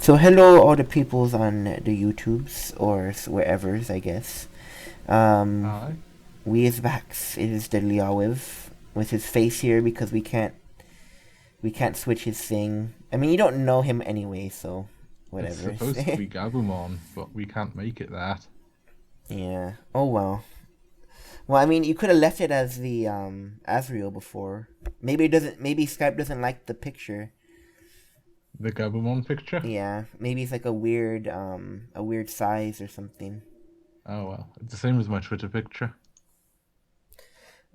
So hello all the peoples on the YouTubes or wherever's I guess. Um, Hi. we is back. It is the Liawiv with his face here because we can't switch his thing. I mean you don't know him anyway, so It's whatever. supposed to be Gabumon, but we can't make it that. Yeah. Oh well. Well, I mean you could have left it as the Asriel before. Maybe it doesn't. Maybe Skype doesn't like the picture. The Gabumon picture? Yeah. Maybe it's like a weird size or something. Oh well, it's the same as my Twitter picture.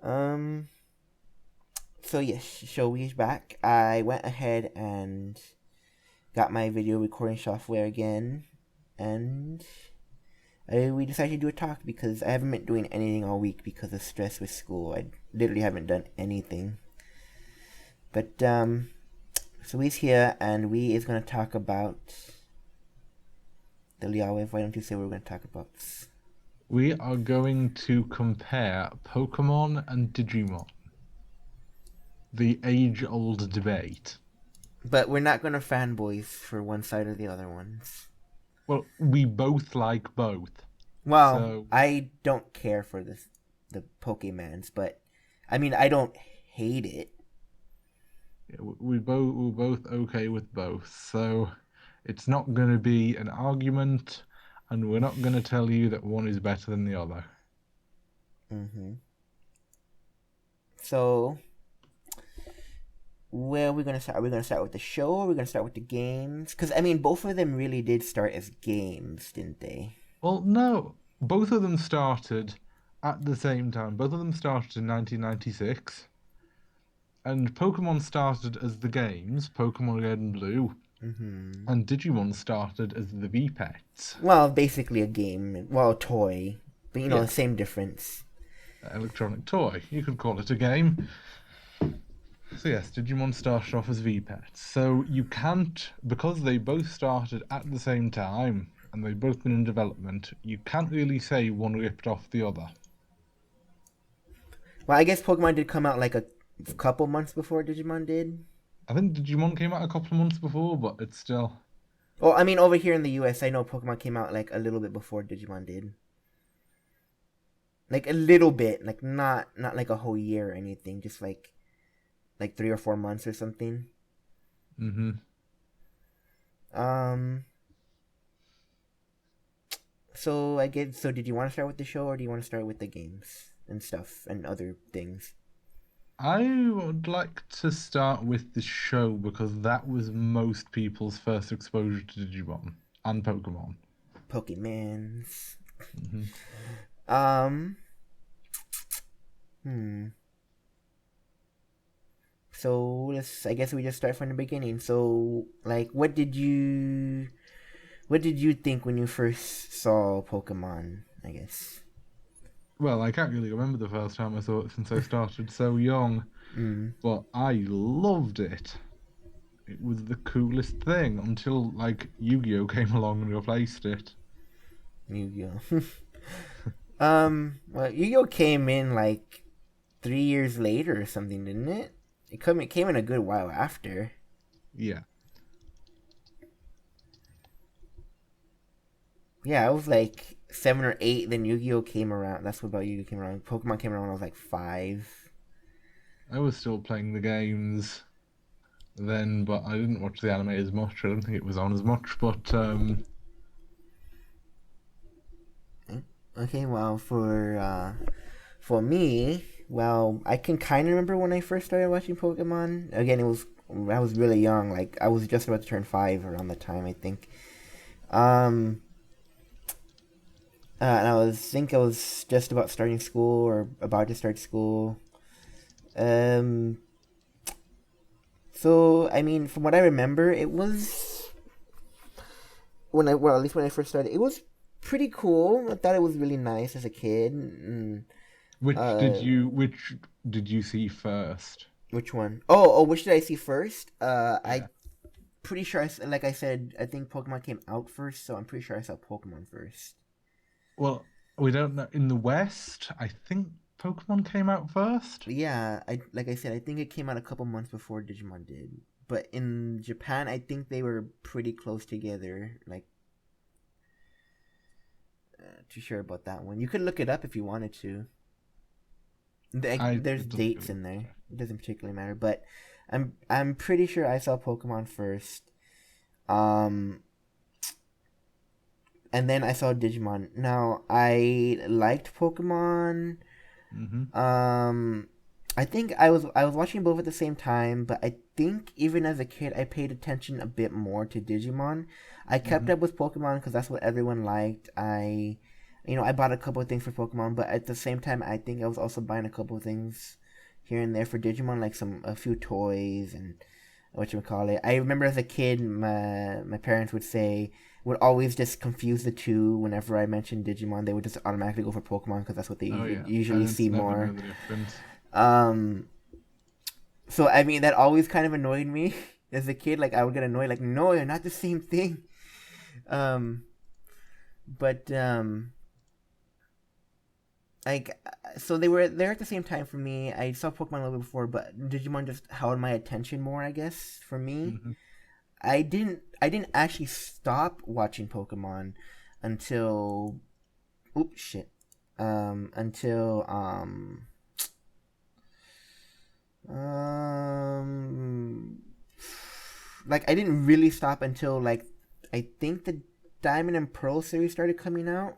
Um. So yes, so we's back. I went ahead and got my video recording software again, and we decided to do a talk because I haven't been doing anything all week because of stress with school. I literally haven't done anything. But so we's here, and we is gonna talk about the Liawev. Why don't you say what we're gonna talk about? We are going to compare Pokemon and Digimon. The age-old debate. But we're not gonna fanboys for one side or the other ones. Well, we both like both. Well, So I don't care for the Pokemans, but I mean I don't hate it. yeah, we're both okay with both. So it's not going to be an argument, and we're not going to tell you that one is better than the other. Mm-hmm. So where are we gonna start? Are we gonna start with the show? Or are we gonna start with the games? Because I mean, both of them really did start as games, didn't they? Well, no, both of them started at the same time. Both of them started in 1996, and Pokemon started as the games, Pokemon Red and Blue, Mm-hmm. and Digimon started as the V-Pets. Well, basically a game. Well, a toy, but Yeah, same difference. electronic toy. You could call it a game. So yes, Digimon started off as V-Pets. So you can't, because they both started at the same time, and they've both been in development, you can't really say one ripped off the other. Well, I guess Pokemon did come out like a couple months before Digimon did. I think Digimon came out a couple of months before, but it's still. Well, I mean, over here in the U.S., I know Pokemon came out like a little bit before Digimon did. Like a little bit, like not like a whole year or anything, just like 3 or 4 months or something. Hmm. Um. So I guess so. Did you want to start with the show or do you want to start with the games and stuff and other things? I would like to start with the show because that was most people's first exposure to Digimon and Pokemon. Pokemans. Hmm. Um. Hmm. So let's. I guess we just start from the beginning. So, like, what did you think when you first saw Pokemon? I guess. Well, I can't really remember the first time I saw it since I started so young, Mm. but I loved it. It was the coolest thing until like Yu-Gi-Oh came along and replaced it. Yu-Gi-Oh. Well, Yu-Gi-Oh came in like 3 years later or something, didn't it? It came in a good while after. Yeah, Yeah, I was like 7 or 8. Then Yu-Gi-Oh came around. That's what about Yu-Gi-Oh came around. Pokemon came around when I was like 5. I was still playing the games then, but I didn't watch the anime as much. I don't think it was on as much, but Okay, well for me, well, I can kind of remember when I first started watching Pokemon. Again, I was really young. Like I was just about to turn 5 around the time, I think. Um, and I was just about starting school or about to start school. Um, so I mean, from what I remember, it was at least when I first started, it was pretty cool. I thought it was really nice as a kid. And, uh, which did you see first? which one? Oh, which did I see first? I Yeah. pretty sure like I said, I think Pokemon came out first, so I'm pretty sure I saw Pokemon first. Well, we don't know. In the West, I think Pokemon came out first. But yeah, I like I said, I think it came out a couple months before Digimon did. but in Japan, I think they were pretty close together. Like, too sure about that one. You could look it up if you wanted to. There's It doesn't dates really in there. matter. It doesn't particularly matter, but I'm pretty sure I saw Pokemon first. Um, and then I saw Digimon. Now I liked Pokemon. Mm-hmm. Um, I think I was watching both at the same time, but I think even as a kid I paid attention a bit more to Digimon. I kept Mm-hmm. up with Pokemon because that's what everyone liked. I bought a couple of things for Pokemon, but at the same time I think I was also buying a couple of things here and there for Digimon, like a few toys and what you call it. I remember as a kid, my parents would always just confuse the two whenever I mentioned Digimon. They would just automatically go for Pokemon because that's what they Oh yeah, usually see parents never more. know the difference. Um, so I mean that always kind of annoyed me as a kid. Like I would get annoyed, like no, they're not the same thing. Um, but like so they were there at the same time for me. I saw Pokemon a little bit before, but Digimon just held my attention more, I guess, for me. Mm-hmm. I didn't actually stop watching Pokemon until oops shit. Until um like I didn't really stop until like I think the Diamond and Pearl series started coming out.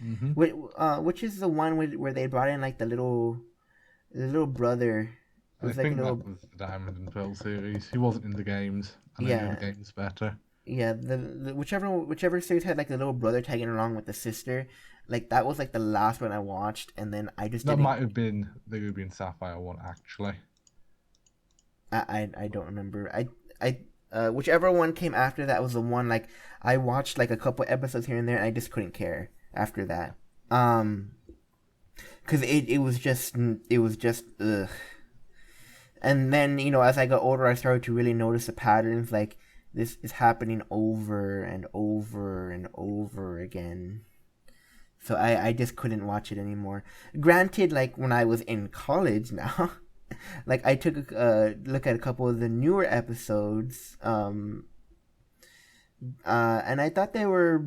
Mm-hmm. Which is the one where they brought in like the little brother. It I was like a think that little was the Diamond and Pearl series. He wasn't in the games, and I know the yeah games better. yeah the whichever series had like the little brother tagging along with the sister. Like that was like the last one I watched, and then I just That didn't. might have been the Ruby and Sapphire one, actually. I don't remember. Whichever one came after that was the one like I watched like a couple episodes here and there, and I just couldn't care after that. Um, because it was just ugh. And then as I got older, I started to really notice the patterns. Like this is happening over and over and over again. So I just couldn't watch it anymore. Granted, like when I was in college now, like I took a look at a couple of the newer episodes, and I thought they were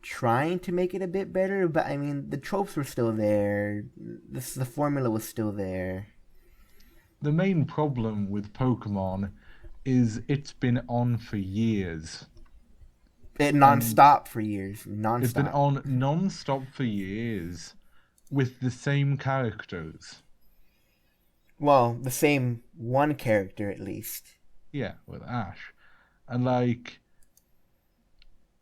trying to make it a bit better. But I mean, the tropes were still there. The formula was still there. The main problem with Pokemon is it's been on for years. It And nonstop for years, it's been nonstop. on non-stop for years with the same characters. Well, the same one character at least. Yeah, with Ash. And like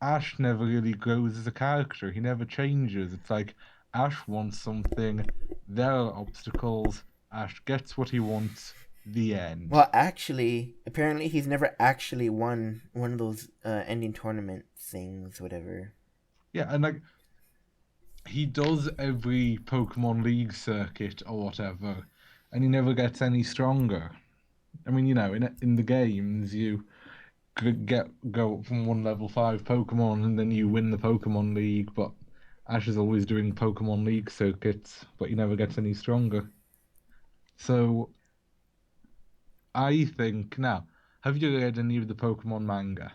Ash never really grows as a character. He never changes. It's like Ash wants something, there are obstacles, Ash gets what he wants, the end. Well, actually, apparently he's never actually won one of those ending tournament things, whatever. Yeah, and like he does every Pokemon League circuit or whatever, and he never gets any stronger. I mean, in the games, you go up from one level 5 Pokemon, and then you win the Pokemon League. But Ash is always doing Pokemon League circuits, but he never gets any stronger. So I think now, have you read any of the Pokemon manga?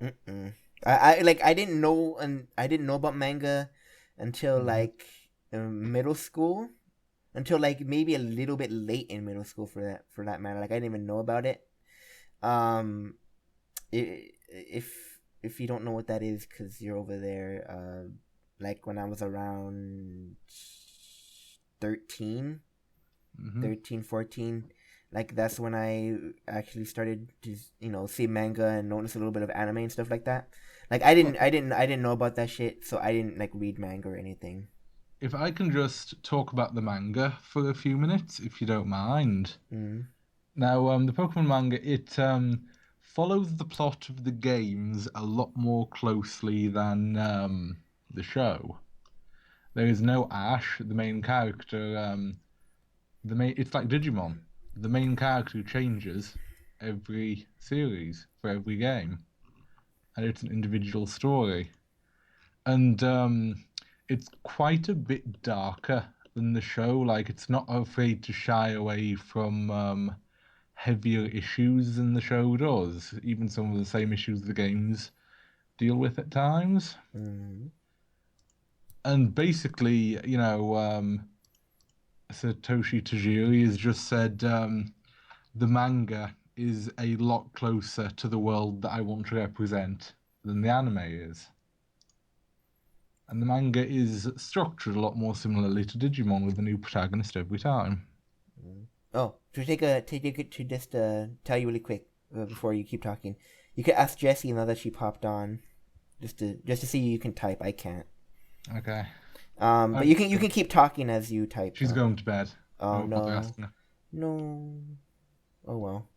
Mm-mm. I didn't know about manga until Hmm. like middle school, until like maybe a little bit late in middle school for that matter. Like I didn't even know about it. Um, if you don't know what that is, because you're over there, like when I was around 13, Hmm. 13, 14, like that's when I actually started to see manga and notice a little bit of anime and stuff like that. Like I Well, didn't I didn't I didn't know about that shit, so I didn't like read manga or anything. if I can just talk about the manga for a few minutes, if you don't mind. Mm. Now, the Pokemon manga, it follows the plot of the games a lot more closely than the show. There is no Ash, the main character. It's like Digimon. The main character changes every series for every game, and it's an individual story. And it's quite a bit darker than the show. Like, it's not afraid to shy away from heavier issues than the show does, even some of the same issues the games deal with at times. Mm. And basically, Satoshi Tajiri has just said the manga is a lot closer to the world that I want to represent than the anime is. And the manga is structured a lot more similarly to Digimon with a new protagonist every time. Mm. Oh, to just tell you really quick before you keep talking. You could ask Jessie now that she popped on, just to see you can type. I can't. Okay. But you can keep talking as you type She's though. going to bed. I Oh won't bother no, asking her. no. Oh well.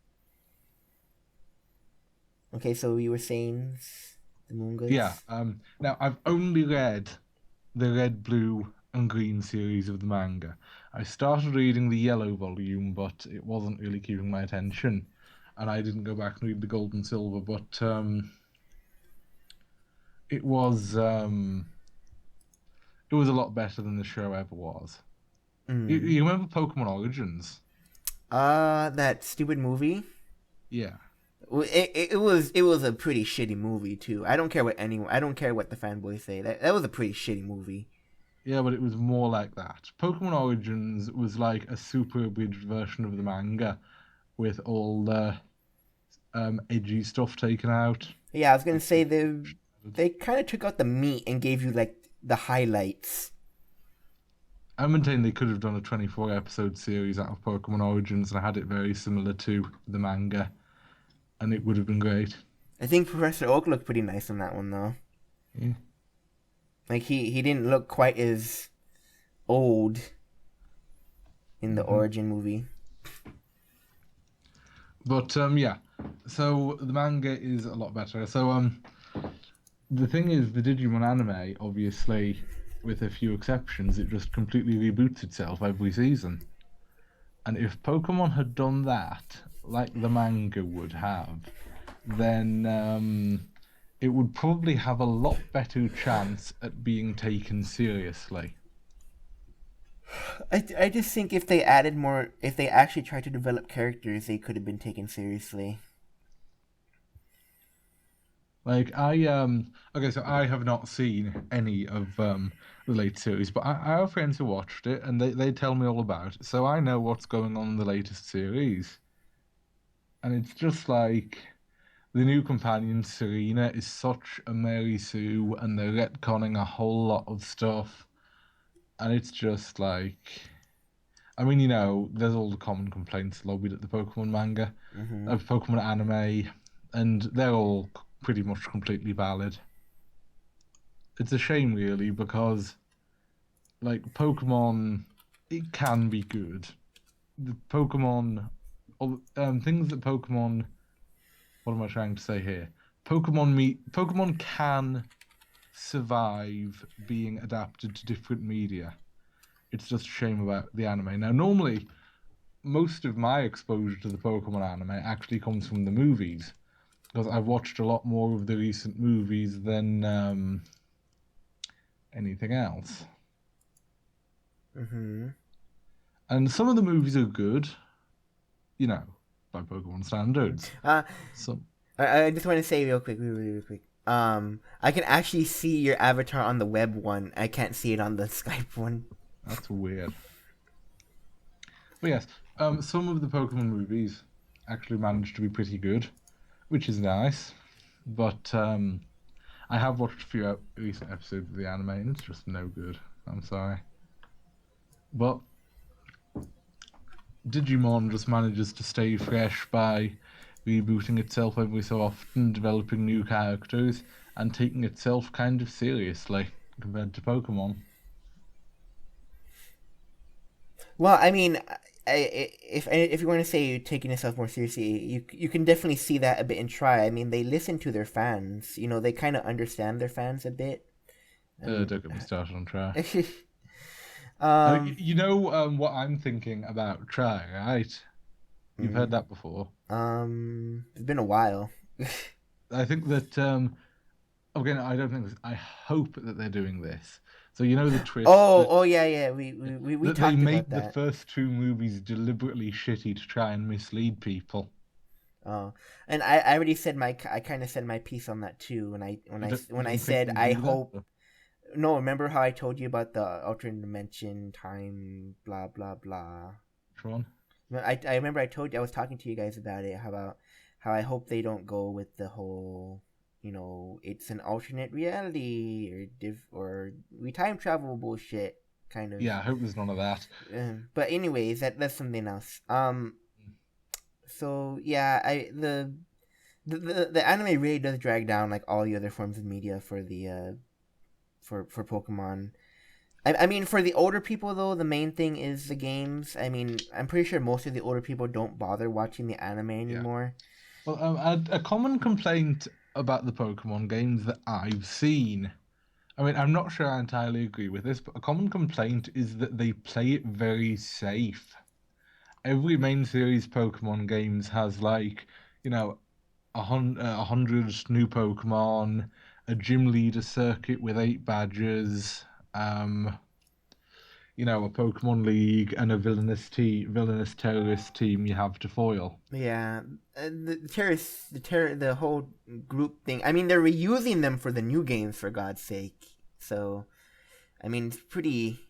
Okay, so you were saying the Yeah. mangas. Now I've only read the red, blue, and green series of the manga. I started reading the yellow volume, but it wasn't really keeping my attention, and I didn't go back and read the gold and silver. But it was um, it was a lot better than the show ever was. You, Mm. you remember Pokemon Origins? That stupid movie. Yeah. It was a pretty shitty movie too. I don't care what the fanboys say. That was a pretty shitty movie. Yeah, but it was more like that. Pokemon Origins was like a super abridged version of the manga with all the edgy stuff taken out. Yeah, I was gonna Like, say they kind of took out the meat and gave you like the highlights. I maintain they could have done a 24 episode series out of Pokemon Origins and had it very similar to the manga, and it would have been great. I think Professor Oak looked pretty nice in that one though. Yeah. Like he didn't look quite as old in the hmm Origin movie. But yeah, so the manga is a lot better. So the thing is, the Digimon anime, obviously, with a few exceptions, it just completely reboots itself every season. And if Pokemon had done that, like the manga would have, then it would probably have a lot better chance at being taken seriously. I just think if they added more, if they actually tried to develop characters, they could have been taken seriously. Like okay, so I have not seen any of the late series, but I have friends who watched it and they tell me all about it. So I know what's going on in the latest series. And it's just like the new companion, Serena, is such a Mary Sue, and they're retconning a whole lot of stuff. And it's just like, I mean, there's all the common complaints lobbied at the Pokemon manga, Mm-hmm. of Pokemon anime, and they're all pretty much completely valid. It's a shame, really, because, like, Pokemon, it can be good. The Pokemon, things that Pokemon, what am I trying to say here? Pokemon can survive being adapted to different media. It's just a shame about the anime. Now, normally, most of my exposure to the Pokemon anime actually comes from the movies because I've watched a lot more of the recent movies than anything else. Mm-hmm. And some of the movies are good, you know, by Pokemon standards. Uh, So I just want to say real quick, really quick. I can actually see your avatar on the web one. I can't see it on the Skype one. that's weird. But yes, some of the Pokemon movies actually managed to be pretty good, which is nice. But I have watched a few recent episodes of the anime, and it's just no good. I'm sorry. But Digimon just manages to stay fresh by rebooting itself every so often, developing new characters, and taking itself kind of seriously compared to Pokemon. Well, I mean, if you want to say you're taking yourself more seriously, you can definitely see that a bit in Try. I mean, they listen to their fans. They kind of understand their fans a bit. And Don't get me started on Try. um, What I'm thinking about Try, right? You've heard mm, that before. it's been a while. I think that again, I don't think this, I hope that they're doing this. So you know the twist Oh, that oh yeah, yeah. We that they talked about made the that. first two movies deliberately shitty to try and mislead people. Oh, and I already said I kind of said my piece on that too. You When I don't think said they I do that? hope. No, remember how I told you about the alternate dimension, time, blah blah blah. Which one? I remember I told you I was talking to you guys about it. How about how I hope they don't go with the whole, it's an alternate reality or we time travel bullshit kind of. Yeah, I hope there's none of that. But anyways, that's something else. So yeah, the anime really does drag down like all the other forms of media for the for Pokemon. I mean, for the older people though, the main thing is the games. I mean, I'm pretty sure most of the older people don't bother watching the anime Yeah. anymore. Well, a common complaint about the Pokemon games that I've seen. I mean, I'm not sure I entirely agree with this, but a common complaint is that they play it very safe. Every main series Pokemon games has like, you know, 100 new Pokemon, a gym leader circuit with 8 badges, um, a Pokemon League, and a villainous terrorist team you have to foil. Yeah, the whole group thing. I mean, they're reusing them for the new games for God's sake. So, I mean, it's pretty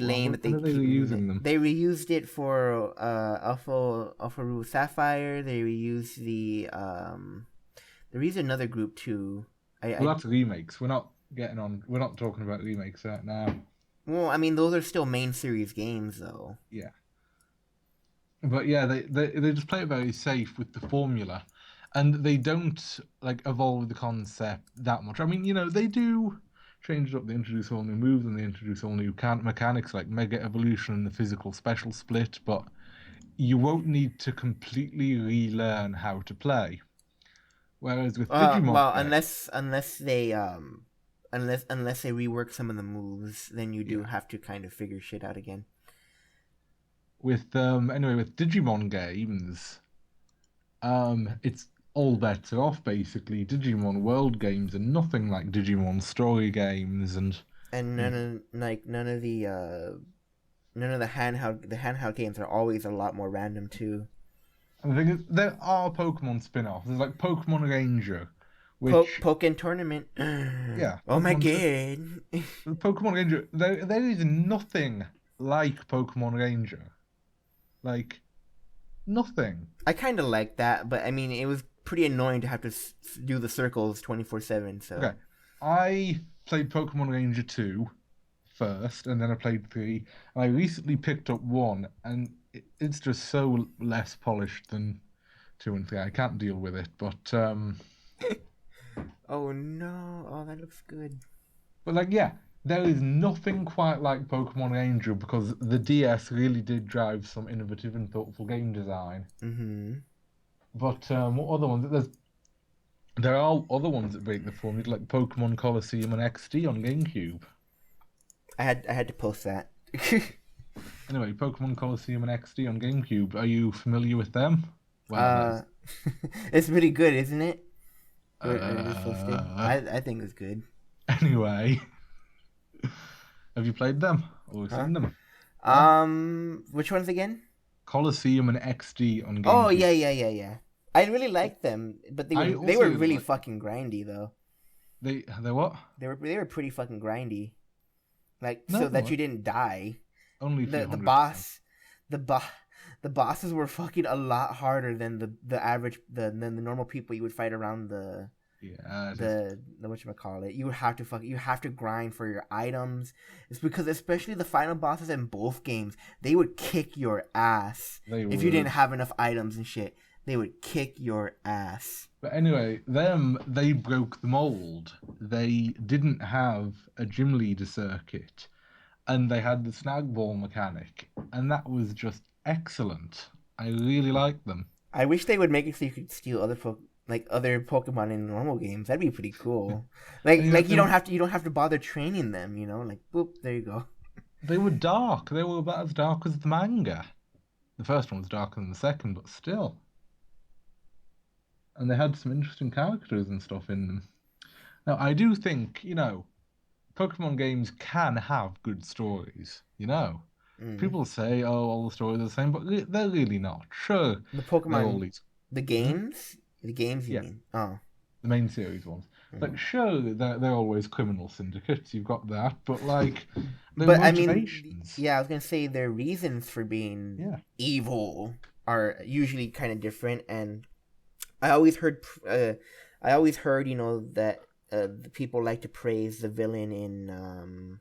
Well, lame that when they are they keep using it. reusing them? They reused it for Alpha Rule Sapphire. They reused there is another group too. Well, I that's remakes. We're not getting on. We're not talking about remakes right now. Well, I mean, those are still main series games though. Yeah, but yeah, they just play it very safe with the formula, and they don't like evolve the concept that much. I mean, they do change it up. They introduce all new moves and they introduce all new mechanics like Mega Evolution and the physical special split, but you won't need to completely relearn how to play. Whereas with Digimon Well, game, unless they rework some of the moves, then you do yeah. have to kind of figure shit out again. With Digimon games, it's all bets are off basically. Digimon World games are nothing like Digimon story games, and And hmm, none of the handheld games are always a lot more random too. and the thing is, there are Pokemon spin-offs. There's like Pokemon Ranger, which Pokken tournament. yeah, Oh my god. Pokemon Ranger. There is nothing like Pokemon Ranger, like nothing. I kind of like that, but I mean, it was pretty annoying to have to do the circles 24/7. So Okay, I played Pokemon Ranger 2 first, and then I played 3. And I recently picked up 1, and it's just so less polished than 2 and 3. I can't deal with it, oh no, oh that looks good. but like yeah, there is nothing quite like Pokemon Ranger because the DS really did drive some innovative and thoughtful game design. Mm-hmm. But what other ones? There are other ones that break the formula, like Pokemon Colosseum and XD on GameCube. I had to post that. Anyway, Pokemon Colosseum and XD on GameCube. Are you familiar with them? Well, that uh, is. it's pretty good, isn't it? Or is it supposed to? Uh, I think it's good. anyway, have you played them or Huh? seen them? Huh? Which ones again? Colosseum and XD on Oh GameCube. yeah. I really liked them, but I they also were really really like them. fucking grindy though. They what? They were pretty fucking grindy. Like No, so they that you weren't. didn't die. Only a few The 100%. boss, the boss, the bosses were fucking a lot harder than the average than the normal people you would fight around Yeah, just the whatchamacallit. You have to grind for your items. It's because especially the final bosses in both games, they would kick your ass they if you didn't would. have enough items and shit. They would kick your ass. But anyway, they broke the mold. They didn't have a gym leader circuit, and they had the snag ball mechanic, and that was just excellent. I really liked them. I wish they would make it so you could steal other Pokemon in normal games. That'd be pretty cool. And Like you don't have to bother training them. You know, like boop, there you go. they were dark. They were about as dark as the manga. The first one was darker than the second, but still. And they had some interesting characters and stuff in them. Now, I do think, Pokemon games can have good stories, you know. Mm. People say, "Oh, all the stories are the same," but they're really not. Sure, The they're all Pokemon, these. the Hmm? games, the games you Yeah, mean? Oh. the main series ones. Like, Mm. sure, they're always criminal syndicates. You've got that, but like, their But I mean, motivations. yeah, I was gonna say their reasons for being Yeah, evil are usually kind of different, and I always heard, I always heard, that the people like to praise the villain in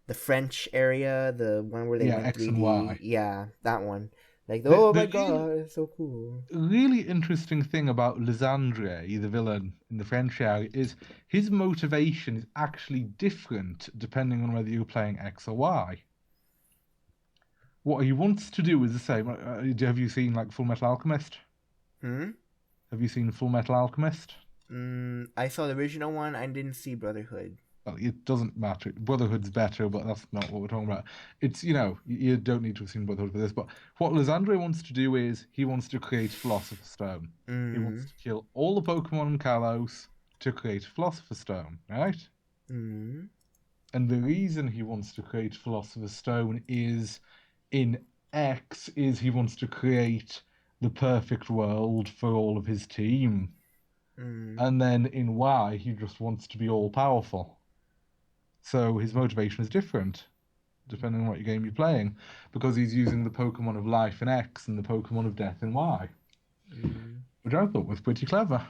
the French area, the one where they yeah, went X and 3D. Y. Yeah, that one. Like, The oh my the god, it's so cool. really interesting thing about Lysandre, the villain in the French area, is his motivation is actually different depending on whether you're playing X or Y. What he wants to do is the same. Have you seen like Full Metal Alchemist? Hmm. Have you seen Full Metal Alchemist? I saw the original one. I didn't see Brotherhood. Well, it doesn't matter. Brotherhood's better, but that's not what we're talking about. It's, you don't need to have seen Brotherhood for this, but what Lysandre wants to do is he wants to create Philosopher's Stone. He wants Mm. to kill all the Pokemon in Kalos to create Philosopher's Stone, right? Mm. And the reason he wants to create Philosopher's Stone is in X is he wants to create the perfect world for all of his team. Mm. And then in Y, he just wants to be all powerful. So his motivation is different depending on what game you're playing, because he's using the Pokemon of life in X and the Pokemon of death in Y, Mm. which I thought was pretty clever.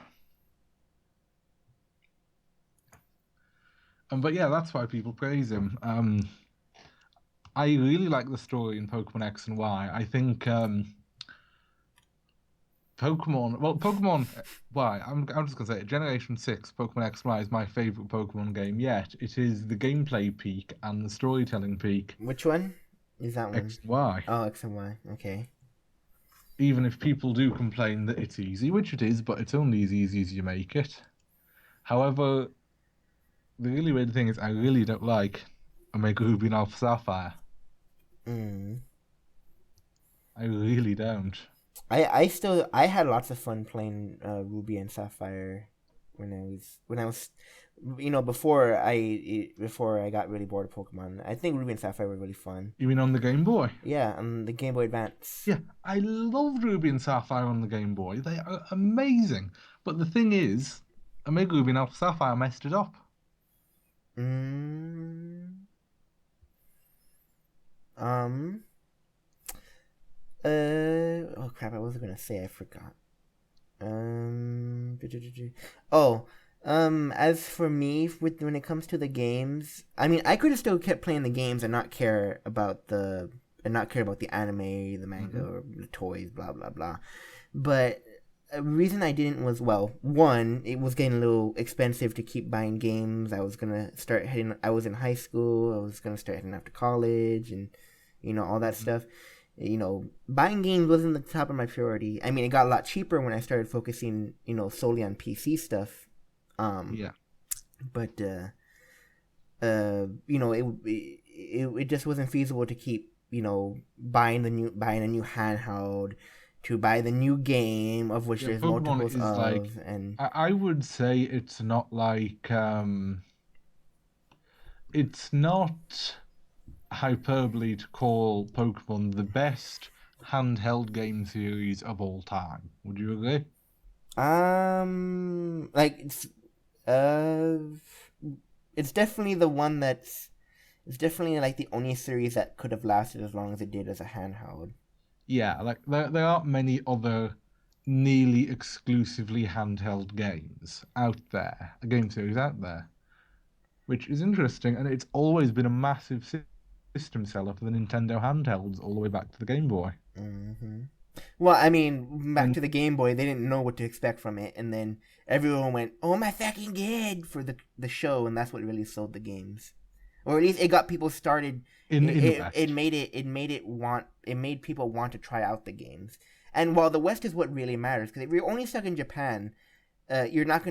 But yeah, that's why people praise him. I really like the story in Pokemon X and Y. I think Pokemon Y. I'm just gonna say it. Generation 6 Pokemon X and Y is my favorite Pokemon game yet. It is the gameplay peak and the storytelling peak. Which one is that one? X and Y. Oh, X and Y. Okay. Even if people do complain that it's easy, which it is, but it's only as easy as you make it. However, the really weird thing is I really don't like Omega Ruby and Alpha Sapphire. Mm. I really don't. I had lots of fun playing Ruby and Sapphire when I was before I got really bored of Pokemon. I think Ruby and Sapphire were really fun. You mean on the Game Boy? Yeah, on the Game Boy Advance. Yeah, I loved Ruby and Sapphire on the Game Boy. They are amazing. But the thing is, Omega Ruby and Alpha Sapphire messed it up. Mm. Um. Oh crap! I wasn't gonna say. I forgot. Oh. As for me, when it comes to the games, I mean, I could have still kept playing the games and not care about the anime, the manga, Hmm. or the toys, blah blah blah. But a reason I didn't was, well, one, it was getting a little expensive to keep buying games. I was in high school. I was gonna start heading off to college, and all that stuff. Buying games wasn't the top of my priority. I mean, it got a lot cheaper when I started focusing, solely on PC stuff. Um, Yeah. but it just wasn't feasible to keep, buying a new handheld, to buy the new game, of which Yeah, there's Pokemon multiples is like of, and I would say it's not hyperbole to call Pokemon the best handheld game series of all time. Would you agree? like uh it's definitely the one that's it's definitely like the only series that could have lasted as long as it did as a handheld. Yeah, like there aren't many other nearly exclusively handheld games out there, a game series out there, which is interesting, and it's always been a massive system seller for the Nintendo handhelds all the way back to the Game Boy. Hmm. Well, I mean, back And to the Game Boy, they didn't know what to expect from it, and then everyone went, "Oh my fucking god!" for the show, and that's what really sold the games, or at least it got people started. in the It West, made it made people want to try out the games. And while the West is what really matters, because if you're only stuck in Japan, you're not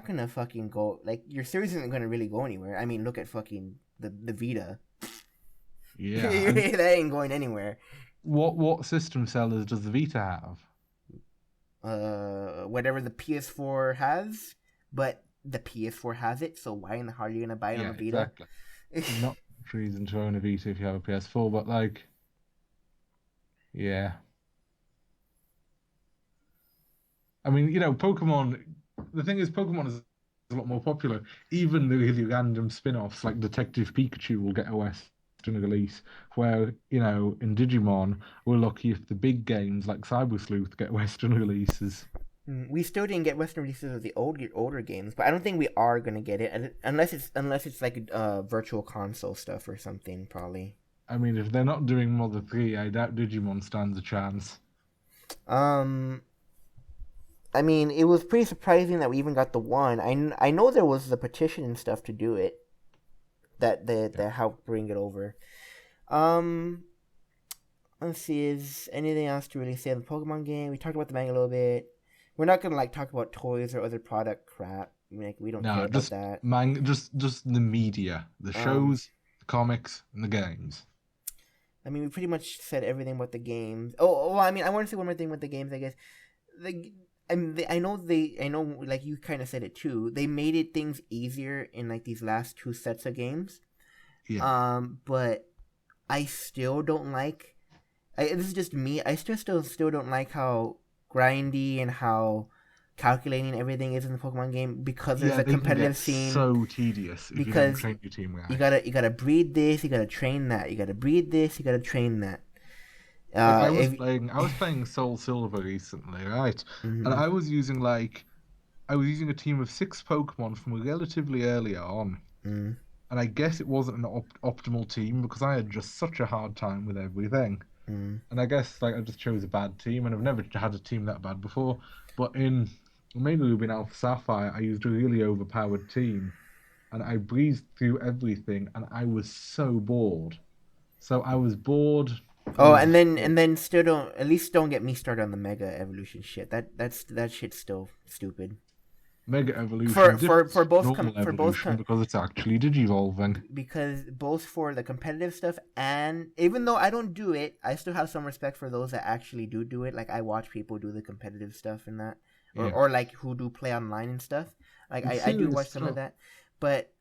gonna fucking go, like, your series isn't gonna really go anywhere. I mean, look at fucking the Vita. yeah. And That ain't going anywhere. what system sellers does the Vita have? Whatever the PS4 has, but the PS4 has it, so why in the hell are you gonna buy it on Yeah, the Vita? exactly. Not much reason to own a Vita if you have a PS4, but like, yeah. I mean, Pokemon. The thing is, Pokemon is a lot more popular. Even the really random spin-offs like Detective Pikachu will get a Western release, where in Digimon we're lucky if the big games like Cyber Sleuth get Western releases. We still didn't get Western releases of the older games, but I don't think we are gonna get it unless it's like virtual console stuff or something, probably. I mean, if they're not doing Mother 3, I doubt Digimon stands a chance. Um, I mean, it was pretty surprising that we even got the one. I know there was the petition and stuff to do it that helped bring it over. Um, let's see, is anything else to really say on the Pokemon game? We talked about the manga a little bit. We're not gonna like talk about toys or other product crap. Like we don't care No, about just that. just the media, the Um, shows, the comics, and the games. I mean, we pretty much said everything about the games. Oh, well, I mean, I want to say one more thing with the games. I guess the I know, like you kind of said it too. They made it things easier in like these last two sets of games. Yeah. But I still don't like. This is just me. I still don't like how grindy and how calculating everything is in the Pokemon game because there's Yeah, a they can competitive get scene. so tedious if you don't Because train your team you right. gotta breed this, you gotta train that, you gotta breed this, you gotta train that. Like I was If playing I was playing Soul Silver recently, right? And mm-hmm, I was using a team of 6 Pokemon from relatively early on. mm, And I guess it wasn't an optimal team because I had just such a hard time with everything. mm. And I guess like I just chose a bad team, and I've never had a team that bad before. But in Omega Ruby and Alpha Sapphire, I used a really overpowered team, and I breezed through everything, and I was so bored. So I was bored Oh, of and then still don't, at least don't get me started on the Mega Evolution shit. That shit's still stupid. Mega Evolution For different for to both normal for both evolution because it's actually digivolving. because both for the competitive stuff, and even though I don't do it, I still have some respect for those that actually do it. Like I watch people do the competitive stuff and that, Yeah, or like who do play online and stuff. Like it's I do serious watch some of stuff. that, but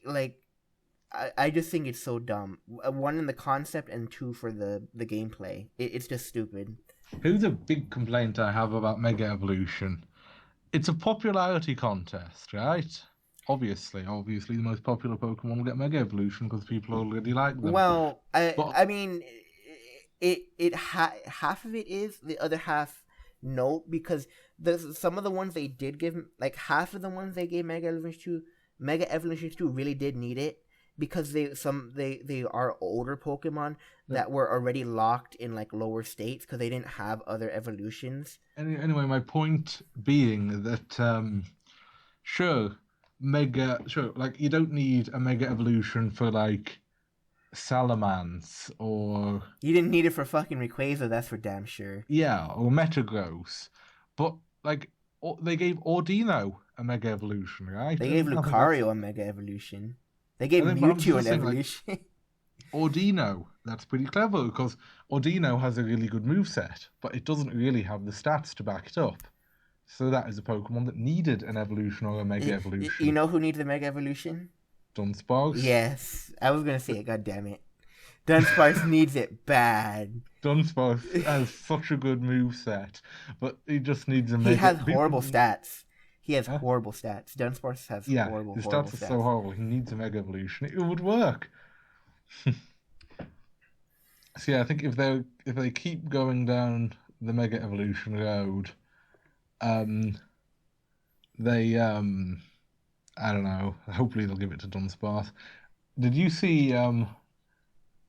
like I just think it's so dumb. One in the concept and two for the gameplay. It's just stupid. Here's a big complaint I have about Mega Evolution. It's a popularity contest, right? Obviously, the most popular Pokemon will get Mega Evolution because people already like them. Well, But I mean, half of it is, the other half no, because there's some of the ones they did give, like half of the ones they gave Mega Evolution 2 really did need it because they are older Pokemon no, that were already locked in like lower states because they didn't have other evolutions. anyway, my point being that sure, like you don't need a Mega Evolution for like Salamence or You didn't need it for fucking Rayquaza, that's for damn sure. yeah, or Metagross, but like they gave Ordino a Mega Evolution, right? They gave And I think that's Lucario a Mega Evolution. They gave but I'm Mewtwo an just saying like evolution. Ordino, that's pretty clever because Ordino has a really good move set, but it doesn't really have the stats to back it up. So that is a Pokemon that needed an evolution or a Mega You Evolution. know who needs a Mega Evolution? Dunsparce. Yes, I was gonna say it. God damn it, Dunsparce needs it bad. Dunsparce has such a good move set, but he just needs a He Mega. has horrible stats. He has Huh? horrible stats. Dunsparce has Yeah, horrible, his horrible stats are so stats. horrible. He needs a Mega Evolution. It would work. So yeah, I think if they keep going down the Mega Evolution road, um, they I don't know. Hopefully they'll give it to Dunsparce. Did you see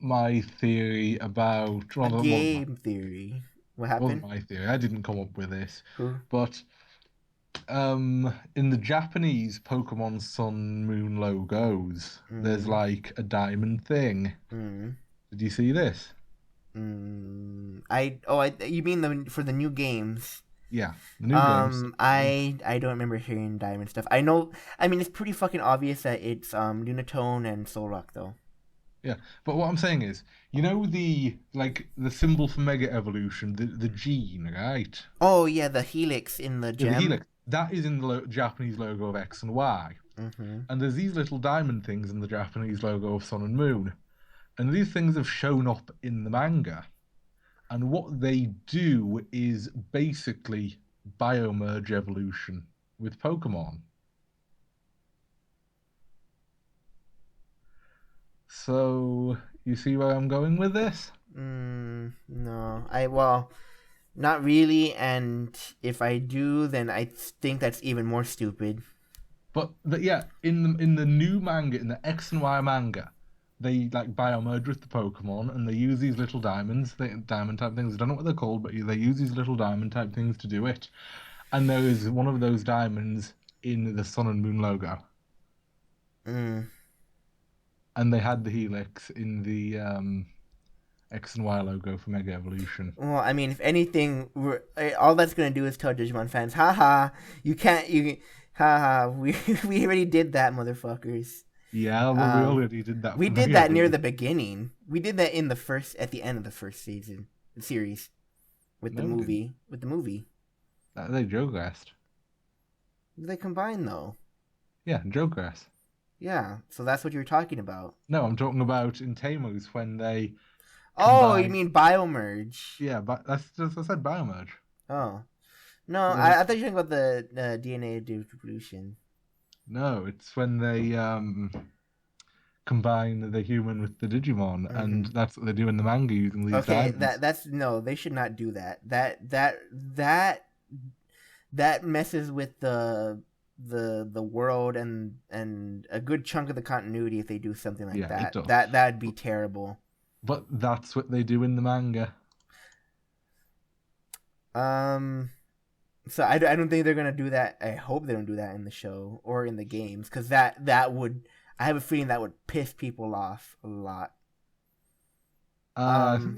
my theory about A well, it game theory. What wasn't happened? my theory. I didn't come up with this, Who? but in the Japanese Pokemon Sun Moon logos, there's Mm, like a diamond thing. mm, Did you see this? you mean for the new games? Yeah, the new games. I don't remember hearing diamond stuff. I know. I mean, it's pretty fucking obvious that it's Lunatone and Solrock though. Yeah, but what I'm saying is, the symbol for Mega Evolution, the gene, right? Oh yeah, the helix in the Yeah, the gem. helix. that is in the Japanese logo of X and Y. Mm-hmm. And there's these little diamond things in the Japanese logo of Sun and Moon. And these things have shown up in the manga. And what they do is basically biomerge evolution with Pokemon. So, you see where I'm going with this? No. Well, not really, and if I do, then I think that's even more stupid. But yeah, in the new manga, in the X and Y manga, they like biomerge with the Pokemon, and they use these little diamonds, diamond type things. I don't know what they're called, but they use these little diamond type things to do it. And there is one of those diamonds in the Sun and Moon logo, Mm. and they had the Helix in the X and Y logo for Mega Evolution. Well, I mean, if anything, all that's gonna do is tell Digimon fans, haha, you can't, haha, we already did that, motherfuckers. Yeah, well, we already did that. We For did Mega that near Evolution. the beginning. We did that at the end of the first series, with the No, we didn't. movie, They Jogressed. They combine though. Yeah, Jogress. Yeah, so that's what you're talking about. No, I'm talking about in Tamus when they Oh, you combine. mean biomerge? Yeah, but that's just I said biomerge. Oh no, They, I thought you were talking about the DNA distribution. no, it's when they combine the human with the Digimon, and Mm-hmm. that's what they do in the manga using these Okay, diamonds. that's no, they should not do that. That messes with the world and a good chunk of the continuity if they do something like Yeah, it that. does. That'd be terrible. But that's what they do in the manga. So I don't think they're gonna do that. I hope they don't do that in the show or in the games, because that would, I have a feeling that would piss people off a lot. Um,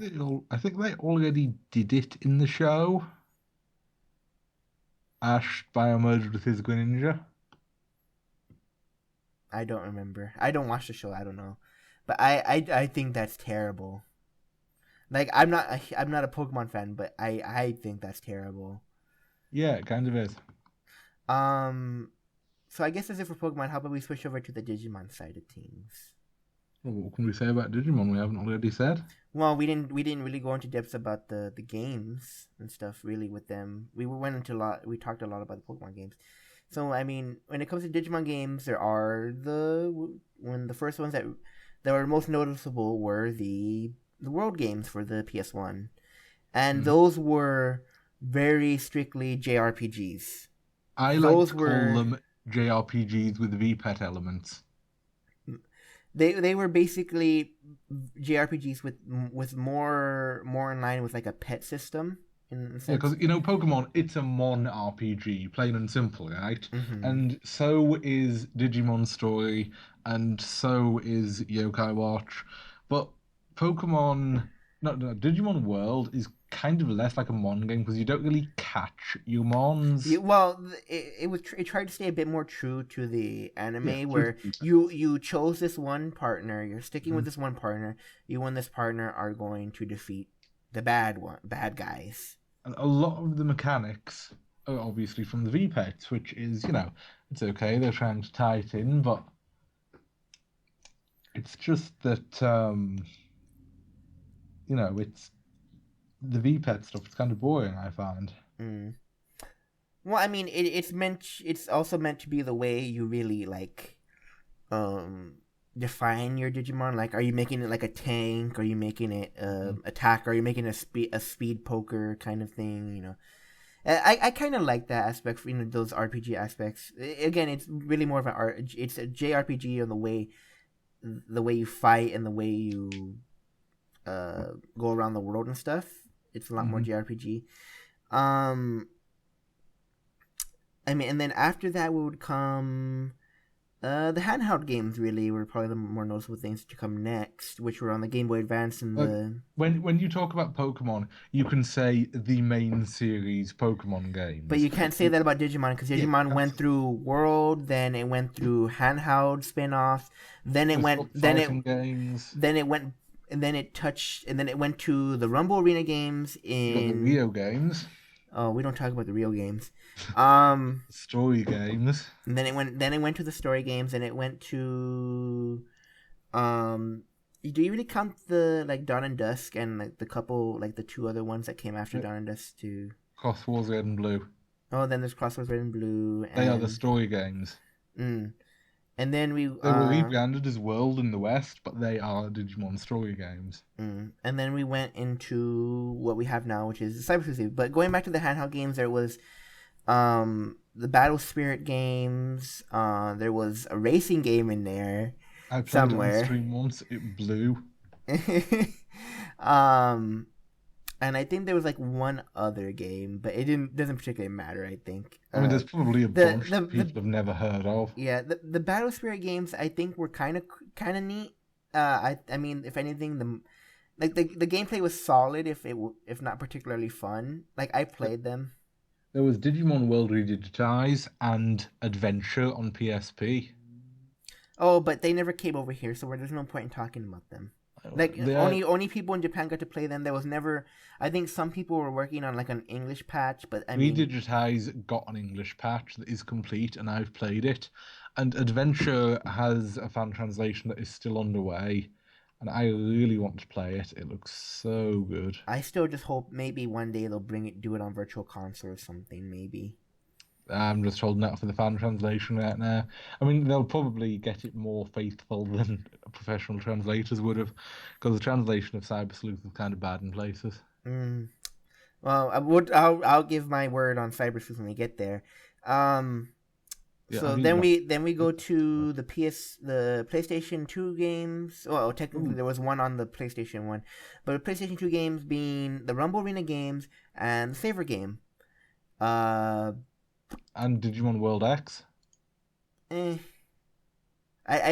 I think they already did it in the show. Ash biomerged with his Greninja. I don't remember. I don't watch the show. I don't know, but I think that's terrible. Like I'm not a Pokemon fan, but I think that's terrible. Yeah, it kind of is. Um, so I guess that's it for Pokemon. How about we switch over to the Digimon side of things? Well, what can we say about Digimon? We haven't already said. Well, we didn't really go into depths about the games and stuff really with them. We went into a lot. We talked a lot about the Pokemon games. So I mean, when it comes to Digimon games, there are the first ones that were most noticeable were the World games for the PS1, and Hmm. those were very strictly JRPGs. I like Those to call were them JRPGs with VPET elements. they were basically JRPGs with more in line with like a pet system in a Yeah, sense. because Pokemon, it's a Mon RPG, plain and simple, right? Mm-hmm. And so is Digimon Story, and so is Yokai Watch. But Pokemon, no, Digimon World is kind of less like a Mon game because you don't really catch your Mons. Yeah, well, it tried to stay a bit more true to the Yeah, anime, through the where VPET. you chose this one partner, you're sticking with Mhm. this one partner. You and this partner are going to defeat the bad guys. And a lot of the mechanics are obviously from the VPEX, which is, it's okay, they're trying to tie it in, but it's just that, it's the VPET stuff. It's kind of boring, I find. Mm. Well, I mean, it's also meant to be the way you really like define your Digimon. Like, are you making it like a tank? Are you making it attack? Are you making a speed poker kind of thing? I kind of like that aspect for those RPG aspects. Again, it's really more of an art. It's a JRPG on the way you fight and the way you go around the world and stuff. It's a lot more Mhm. JRPG. Um, I mean, and then after that would come the handheld games. Really, were probably the more noticeable things to come next, which were on the Game Boy Advance and Like, the. when you talk about Pokemon, you can say the main series Pokemon But games. you can't say that about Digimon, because Yeah, Digimon went absolutely. through World, then it went through handheld spin-offs, then it There's went, got fighting games. then it went, and then it touched, and then it went to the Rumble Arena games You got the in Rio games. Oh, we don't talk about the real games. Um, Story games. and then it went to the story games, and it went to um. Do you really count the like Dawn and Dusk and like the couple like the two other ones that came after Yeah. Dawn and Dusk too? Cross Wars Red and Blue. Oh, then there's Crosswords Red and Blue, They are the and story games. mm, and then we They were rebranded as World in the West, but they are Digimon story games. and then we went into what we have now, which is Cyber Sleuth. But going back to the handheld games, there was the Battle Spirit games. There was a racing game in there I played it on somewhere. stream once. It blew. um, and I think there was like one other game, but it doesn't particularly matter. I think. I mean, there's probably a The bunch that people have never heard of. yeah, the Battle Spirit games I think were kind of neat. I mean, if anything, the gameplay was solid. If not particularly fun, like I played them. There was Digimon World Redigitize and Adventure on PSP. Oh, but they never came over here, so there's no point in talking about them. Like only people in Japan got to play them. There was never. I think some people were working on like an English patch, but I mean, Redigitize got an English patch that is complete, and I've played it. And Adventure has a fan translation that is still underway, and I really want to play it. It looks so good. I still just hope maybe one day they'll do it on Virtual Console or something. Maybe. I'm just holding out for the fan translation right now. I mean, they'll probably get it more faithful than professional translators would have, because the translation of Cyber Sleuth is kind of bad in places. Well, I'll give my word on Cyber Sleuth when we get there. Yeah, so then we go to the PlayStation 2 games. Well, technically there was one on the PlayStation 1, but the PlayStation 2 games being the Rumble Arena games and the Saver game. And Digimon World X. I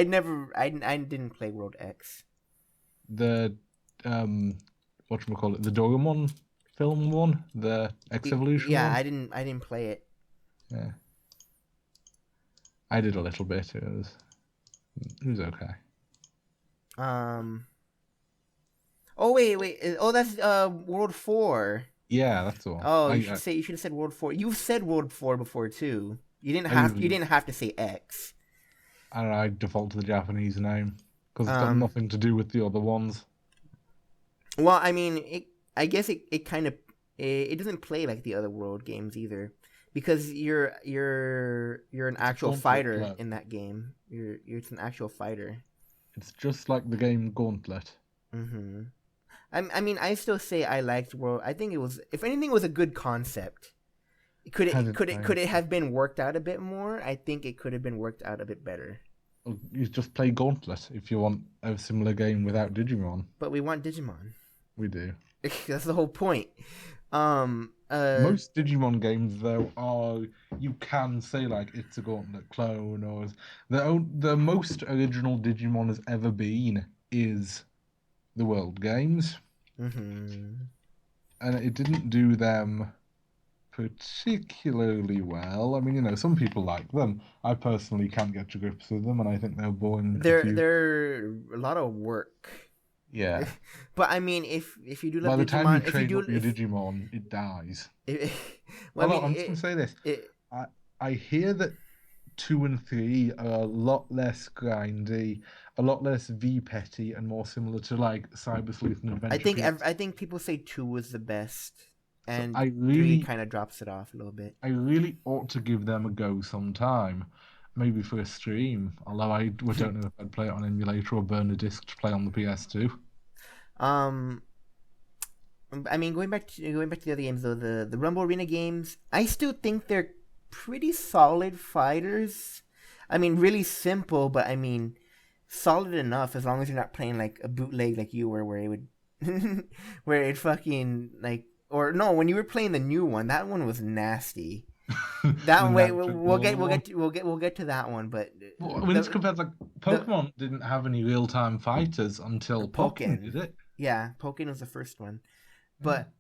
didn't play World X. The whatchamacallit, the Doraemon film one, the X Evolution one. Yeah, I didn't play it. Yeah. I did a little bit. It was okay. Oh wait. Oh, that's World 4. Yeah, that's the one. Oh, you should have said World 4. You've said World 4 before too. You didn't have to say X. I don't know, I default to the Japanese name because it's got nothing to do with the other ones. Well, I mean, I guess it kind of it doesn't play like the other World games either, because you're an actual fighter in that game. It's an actual fighter. It's just like the game Gauntlet. Mm-hmm. I mean, I still say I liked World. I think it was, if anything, it was a good concept. Could it have been worked out a bit more? I think it could have been worked out a bit better. Well, you just play Gauntlet if you want a similar game without Digimon. But we want Digimon. We do. That's the whole point. Most Digimon games, though, are, you can say like it's a Gauntlet clone, or the most original Digimon has ever been is the World games. Mm-hmm. And it didn't do them particularly well. I mean, some people like them. I personally can't get to grips with them, and I think they're boring. They're a lot of work. Yeah. But I mean, if you do by like the time Digimon, you train up your Digimon, it dies. Well, I'm just gonna say this. I hear that 2 and 3 are a lot less grindy, a lot less V-petty, and more similar to like Cyber Sleuth and Adventure. I think people say 2 was the best, and so 3 kind of drops it off a little bit. I really ought to give them a go sometime, maybe for a stream. Although I don't know if I'd play it on emulator or burn a disc to play on the PS2. I mean, going back to the other games though, the Rumble Arena games, I still think they're pretty solid fighters. I mean, really simple, but I mean, solid enough as long as you're not playing like a bootleg like you were, where it would, where it fucking like, or no, when you were playing the new one, that one was nasty. That way, we'll get to that one, but when it's compared, like Pokemon didn't have any real time fighters until Pokken, did it? Yeah, Pokken was the first one. But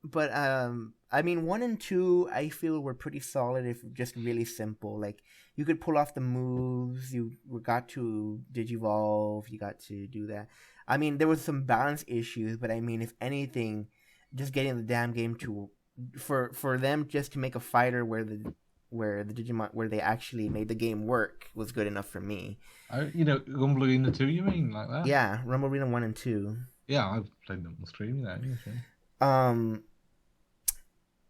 I mean, 1 and 2 I feel were pretty solid, if just really simple. Like, you could pull off the moves, you got to Digivolve, you got to do that. I mean, there was some balance issues, but I mean, if anything, just getting the damn game to for them just to make a fighter where the Digimon where they actually made the game work was good enough for me. Rumble Arena 2, you mean, like that? Yeah, Rumble Arena 1 and 2. Yeah, I've played them on stream, yeah. Um,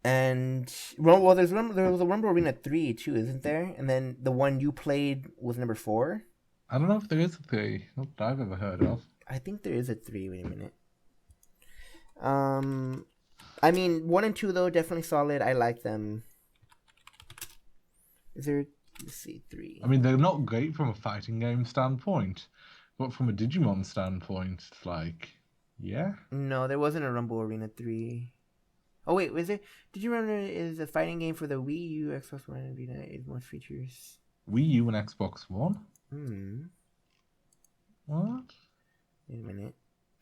and well, there was a Rumble Arena 3 too, isn't there? And then the one you played was number 4. I don't know if there is a 3, not that I've ever heard of. I think there is a 3. Wait a minute. I mean, 1 and 2 though definitely solid. I like them. Is there? Let's see, 3. I mean, they're not great from a fighting game standpoint, but from a Digimon standpoint, it's like, yeah. No, there wasn't a Rumble Arena 3. Oh wait, was there? Did you remember is a fighting game for the Wii U, Xbox One, and Vita? It most features. Wii U and Xbox One? What? Wait a minute.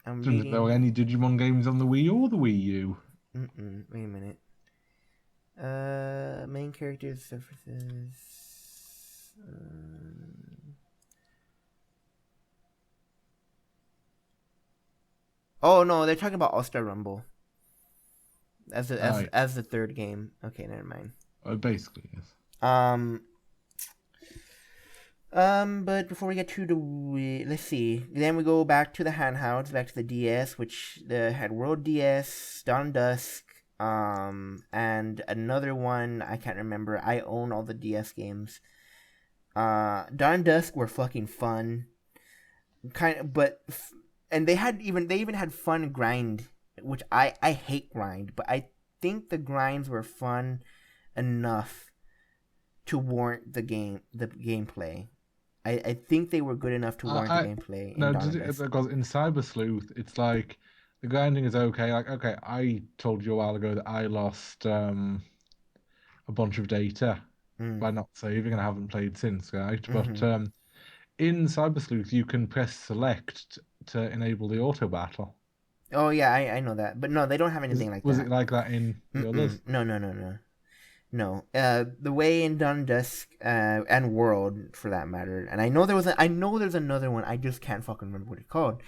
Didn't there were any Digimon games on the Wii U or the Wii U? Wait a minute. Main characters, surfaces. Oh no, they're talking about All Star Rumble as the third game. Okay, never mind. It basically is. But before we get to let's see. Then we go back to the handhelds, back to the DS, which had World DS, Dawn Dusk, and another one I can't remember. I own all the DS games. Dawn Dusk were fucking fun, and they even had fun grind, which I hate grind, but I think the grinds were fun enough to warrant the gameplay. I think they were good enough to warrant the gameplay. Because in Cyber Sleuth, it's like the grinding is okay. Like, okay, I told you a while ago that I lost a bunch of data by not saving, and I haven't played since, right? Mm-hmm. But in Cyber Sleuth, you can press select to enable the auto battle. Oh yeah, I know that, but no, they don't have anything like that. Was it like that in the others? No. The way in Dawn Dusk and World, for that matter, and I know there's another one. I just can't fucking remember what it's called.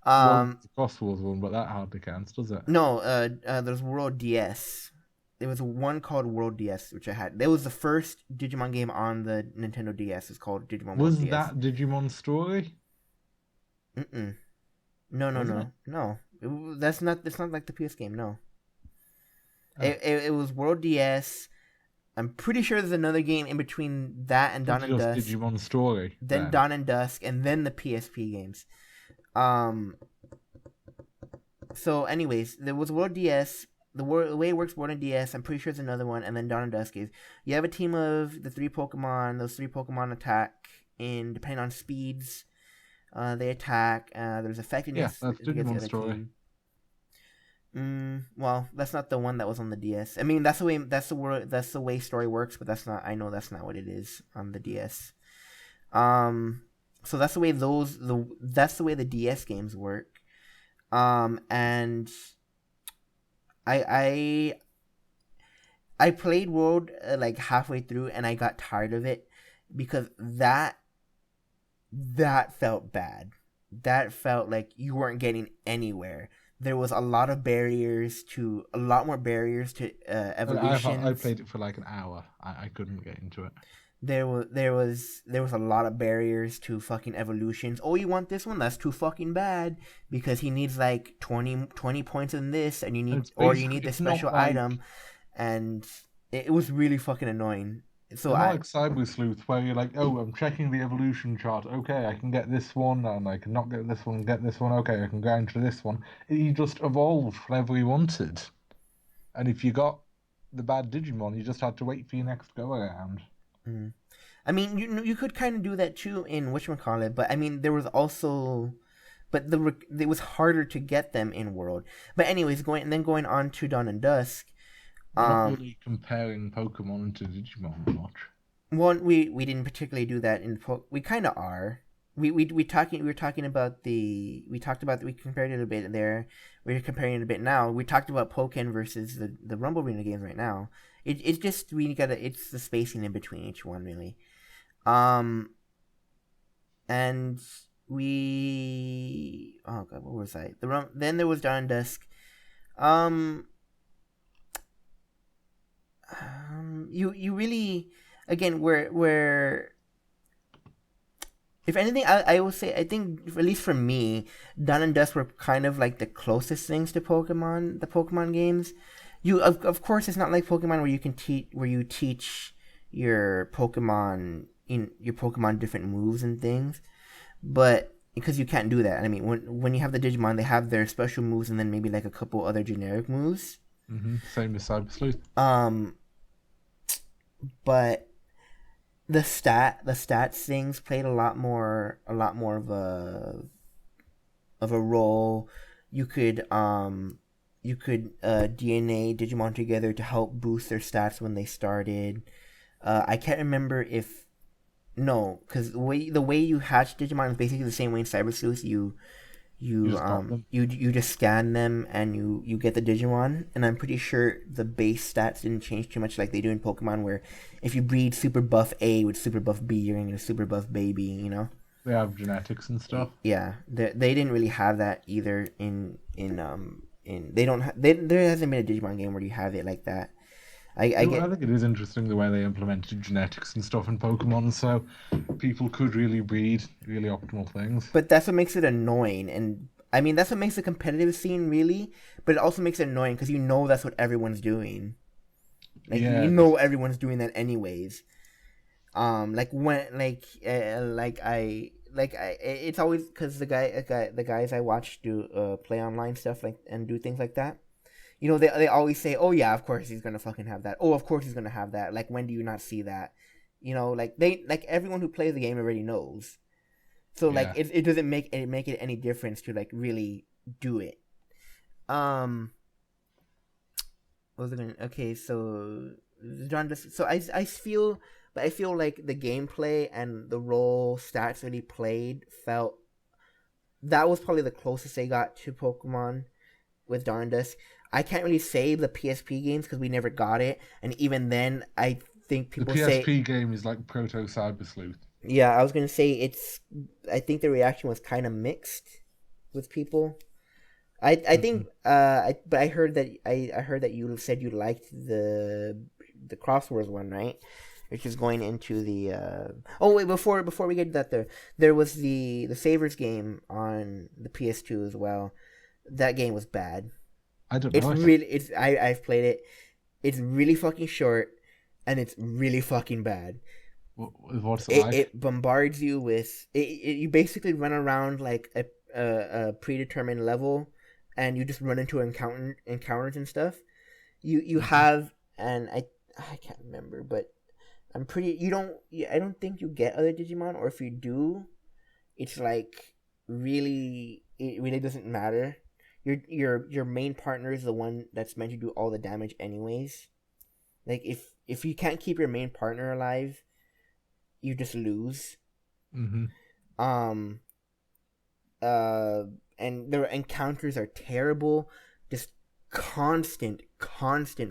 The Cross Wars one, but that hardly counts, does it? No. There's World DS. There was one called World DS, which I had. That was the first Digimon game on the Nintendo DS. It's called Digimon World DS. Was that Digimon Story? No. That's not like the PS game. No. Oh. It was World DS. I'm pretty sure there's another game in between that and Dawn and Dusk. Digimon Story. Then Dawn and Dusk, and then the PSP games. So, anyways, there was World DS. The way it works, World and DS. I'm pretty sure there's another one, and then Dawn and Dusk is you have a team of the 3 Pokemon. Those 3 Pokemon attack depending on speeds. They attack. There's effectiveness. Yeah, that's Digimon Story. Well, that's not the one that was on the DS. I mean, that's the way story works, but that's not what it is on the DS. So that's the way the DS games work. And I played World like halfway through, and I got tired of it because that felt bad. That felt like you weren't getting anywhere. There was a lot more barriers to evolution. I played it for like an hour. I couldn't get into it. There was a lot of barriers to fucking evolutions. Oh, you want this one? That's too fucking bad because he needs like 20 points in this, and you need this special item, and it was really fucking annoying. So I like Cyber Sleuth, where you're like, oh, I'm checking the evolution chart. Okay, I can get this one, and I can not get this one, and get this one. Okay, I can go into this one. He just evolved whenever he wanted. And if you got the bad Digimon, you just had to wait for your next go around. I mean, you could kind of do that too in whatchamacallit, but I mean, there was also, it was harder to get them in World. But anyways, going on to Dawn and Dusk. We're not really comparing Pokemon to Digimon much. Well, we didn't particularly do that we kind of are. We compared it a bit there. We're comparing it a bit now. We talked about Pokken versus the Rumble Arena games right now. It's just it's the spacing in between each one really. And oh god, what was I? Then there was Dawn and Dusk. you really, again, where if anything, I will say, I think, at least for me, Dawn and Dusk were kind of like the closest things to Pokemon, the Pokemon games. Of course, it's not like Pokemon where you can teach, where you teach your Pokemon different moves and things, but because you can't do that. I mean, when you have the Digimon, they have their special moves and then maybe like a couple other generic moves. Same as Cyber Sleuth. Um, but the stats things played a lot more of a role. You could DNA Digimon together to help boost their stats when they started. I can't remember if no, because the way you hatch Digimon is basically the same way in Cyber Sleuth. You just got them. You just scan them and you get the Digimon, and I'm pretty sure the base stats didn't change too much like they do in Pokemon, where if you breed Super Buff A with Super Buff B, you're gonna get a Super Buff Baby, you know. They have genetics and stuff. Yeah, they didn't really have that either in they don't there hasn't been a Digimon game where you have it like that. I I get, think it is interesting the way they implemented genetics and stuff in Pokemon, so people could really breed really optimal things. but that's what makes it annoying, and I mean that's what makes the competitive scene really, but it also makes it annoying because you know that's what everyone's doing. Like you Yeah, know everyone's doing that anyways. Like when it's always because the guys I watch do play online stuff like and do things like that. You know, they always say, "Oh yeah, of course he's gonna fucking have that. Oh, of course he's gonna have that." Like, when do you not see that? You know, like everyone who plays the game already knows. So like yeah. it doesn't make it any difference to like really do it. Um, what was it gonna? Okay, so John just so I feel, but I feel like the gameplay and the role stats that he played felt that was probably the closest they got to Pokemon with Darndus. I can't really say the PSP games because we never got it, and even then, I think The people say, PSP game is like Proto Cyber Sleuth. yeah, I was gonna say it's. I think the reaction was kind of mixed with people. I Mhm. think but I heard that you said you liked the Crosswords one, right? Which is going into the oh wait, before we get to that, there was the Savers game on the PS2 as well. That game was bad. I don't It's know it. really it's I've played it. It's really fucking short and it's really fucking bad. What's it It like? it bombards you with you basically run around like a predetermined level and you just run into encounters and stuff. You Mhm. have and I can't remember, but I'm pretty I don't think you get other Digimon, or if you do, it's like really it really doesn't matter. Your main partner is the one that's meant to do all the damage anyways. Like if you can't keep your main partner alive, you just lose. Mhm. Um uh and their encounters are terrible. Just constant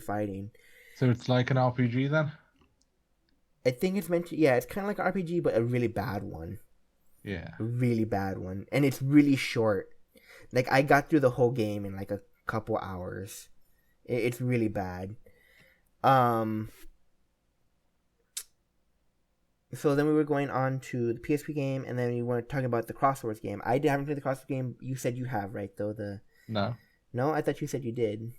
fighting. So it's like an RPG then? I think it's meant to, yeah, it's kind of like an RPG but a really bad one. Yeah. A really bad one, and it's really short. Like I got through the whole game in like a couple hours. It's really bad. Um so then we were going on to the PSP game, and then we were talking about the Crosswords game. I haven't played the Crosswords game. You said you have, right? Though the No. no, I thought you said you did.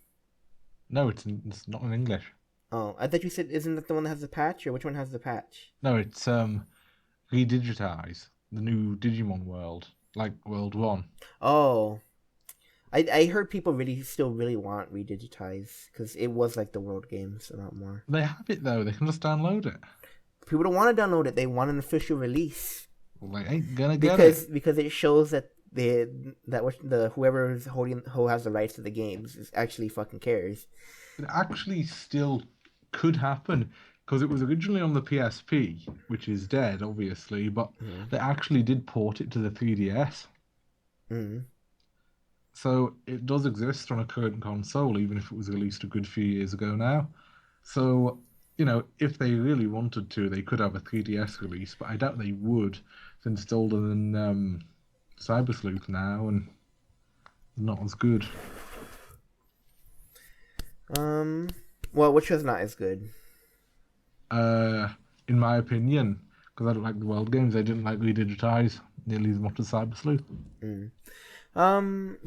No, it's not in English. Oh, I thought you said isn't that the one that has the patch, or which one has the patch? No, it's redigitize the new Digimon world, like World 1. Oh, I heard people really still really want redigitize because it was like the world games a lot more. They have it though, they can just download it. People don't want to download it; they want an official release Well, they ain't gonna get it. because it shows that the whoever's holding who has the rights to the games is actually fucking cares. It actually still could happen because it was originally on the PSP, which is dead, obviously, but Mm. they actually did port it to the 3DS. Mm. So it does exist on a current console, even if it was released a good few years ago now. So, if they really wanted to, they could have a 3DS release, but I doubt they would, since it's older than Cyber Sleuth now and not as good. Um. Well, which was not as good. Uh, in my opinion, because I don't like the world games, I didn't like redigitize nearly as much as Cyber Sleuth. Mm.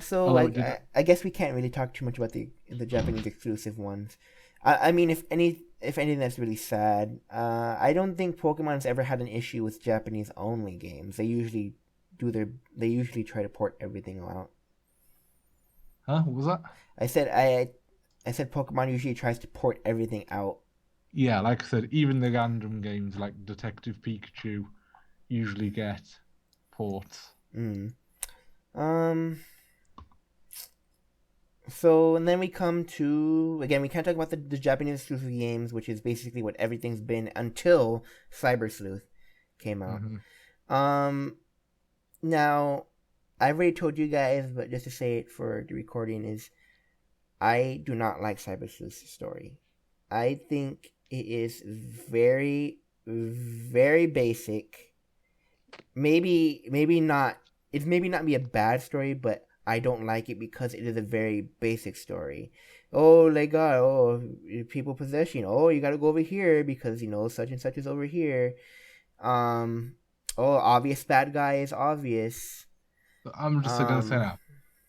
So Although it did. I guess we can't really talk too much about the Japanese exclusive ones. I mean, if anything, that's really sad. I don't think Pokemon's ever had an issue with Japanese only games. They usually try to port everything out. Huh? What was that? I said I said Pokemon usually tries to port everything out. Yeah, like I said, even the random games like Detective Pikachu usually get ports. Mm. Um. So and then we come to again we can't talk about the Japanese exclusive games, which is basically what everything's been until Cyber Sleuth came out. Hmm. Um. Now, I've already told you guys, but just to say it for the recording is I do not like Cyber Sleuth's story. I think it is very, very basic. Maybe not. It's maybe not be a bad story, but I don't like it because it is a very basic story. Oh, like God! Oh, people possession. Oh, you got to go over here because such and such is over here. Um. Oh, obvious bad guy is obvious. I'm just gonna say Um. now,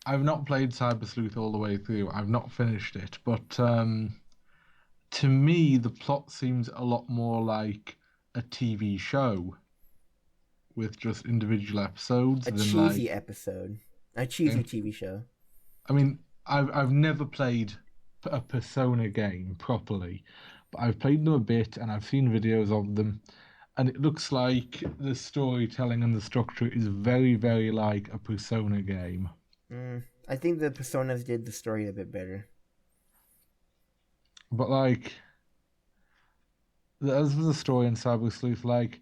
I've not played Cyber Sleuth all the way through. I've not finished it, but to me, the plot seems a lot more like a TV show with just individual episodes A than like. cheesy episode. A cheesy Okay? TV show. I mean, I've never played a Persona game properly, but I've played them a bit and I've seen videos of them, and it looks like the storytelling and the structure is very, very like a Persona game. I think the Personas did the story a bit better. But like, as with the story in Cyber Sleuth, like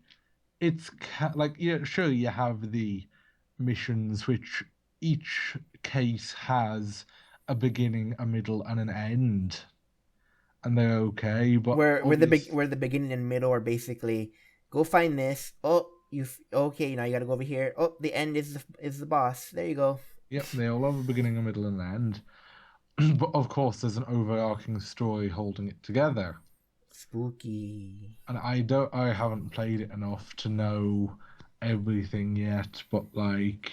like yeah, sure you have the missions which each case has a beginning, a middle, and an end, and they're okay. But Where the beginning and middle are basically go find this. Oh, okay, now you got to go over here. Oh, the end is the boss. There you go. yep, they all have a beginning, a middle, and an end. But of course, there's an overarching story holding it together. Spooky. And I haven't played it enough to know everything yet. But like,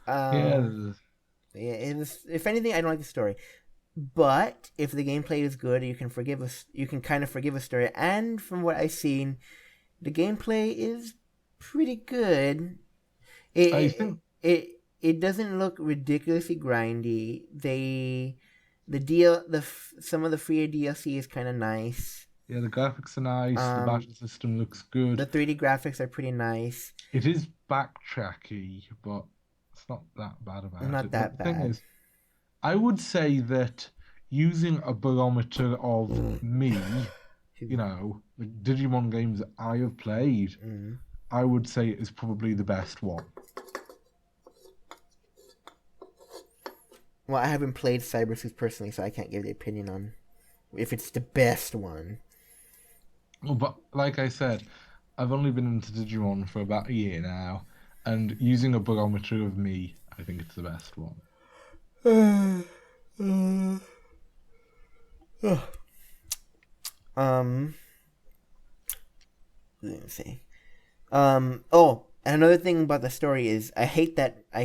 yeah, Yeah. If anything, I don't like the story. But if the gameplay is good, you can forgive us. You can kind of forgive a story. And from what I've seen, the gameplay is pretty good. I It think it it doesn't look ridiculously grindy. The deal some of the free DLC is kind of nice. yeah, the graphics are nice. The Um, battle system looks good. the 3D graphics are pretty nice. It is backtracky, but it's not that bad about Not it. But that the thing bad. is, I would say that using a barometer of me, the Digimon games that I have played, Mm. I would say it is probably the best one. Well, I haven't played Cyberspace personally, so I can't give the opinion on if it's the best one. Well, but like I said, I've only been into Digimon for about a year now, and using a barometer of me, I think it's the best one. um, let me see. Oh, and another thing about the story is I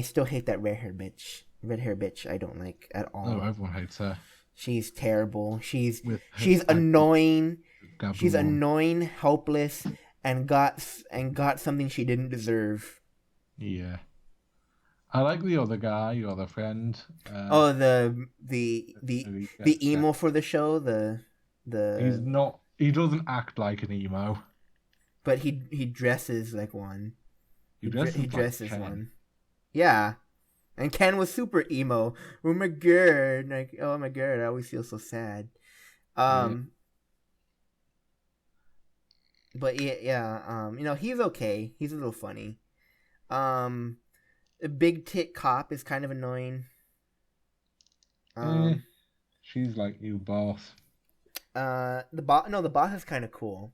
still hate that red hair bitch. I don't like at Oh, all. everyone hates her She's terrible. with her She's annoying. She's Gabumon. annoying, helpless, and got something she didn't deserve. Yeah. I like the other guy, your other friend. Oh, the emo for the show, He's the not. He doesn't act like an emo. but he dresses like one. He He dresses like dresses Ken. one. Yeah. And Ken was super emo. Oh my god! Like, oh my god! I always feel so sad. Yeah. But yeah. He's okay. He's a little funny. Um, a big tit cop is kind of annoying. Eh, Um, she's like you, boss. the boss is kind of cool.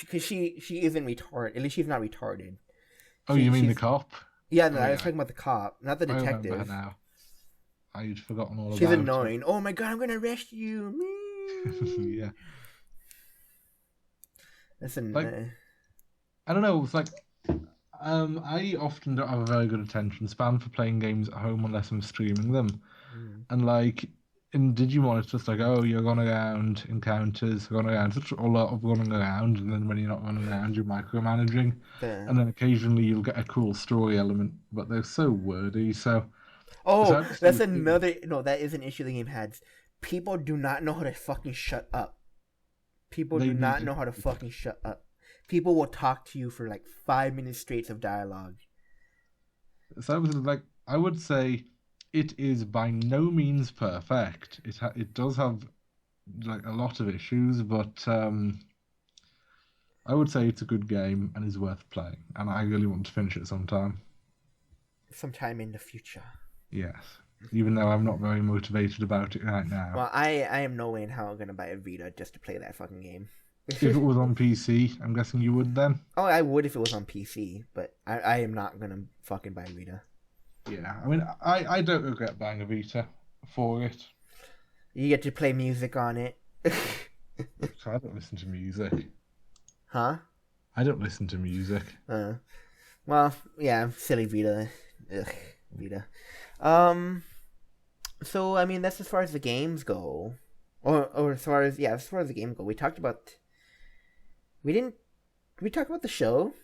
Because she isn't retarded. At least she's not retarded. Oh, you mean the She's cop? yeah. No, Oh I was yeah, talking about the cop, not the I remember her detective. now. I'd forgotten all She's about her. annoying. Oh my god! I'm gonna arrest you. Yeah. That's a Like, I don't know. It's like, I often don't have a very good attention span for playing games at home unless I'm streaming them. And like in Digimon, it's just like, oh, you're going around encounters, going around, such a lot of running around, and then when you're not running around, you're micromanaging, and then occasionally you'll get a cool story element, but they're so wordy. So Oh, I just that's do things. another. No, that is an issue the game has. People do not know how to fucking shut up. People They do need not to. know how to fucking shut up. People will talk to you for like 5 minutes straight of dialogue. So like I would say, it is by no means perfect. It does have like a lot of issues, but I would say it's a good game and is worth playing, and I really want to finish it sometime. Sometime in the future. Yes, even though I'm not very motivated about it right now. Well, I am no way in hell gonna buy a Vita just to play that fucking game. If it was on PC, I'm guessing you would then. Oh, I would if it was on PC, but I am not gonna fucking buy Vita. Yeah, I mean, I don't regret buying a Vita for it. You get to play music on it. So I don't listen to music. Huh? I don't listen to music. Well, yeah, silly Vita. Ugh, Vita. Um, so I mean, that's as far as the games go, or as far as the games go. We didn't. We talked about the show.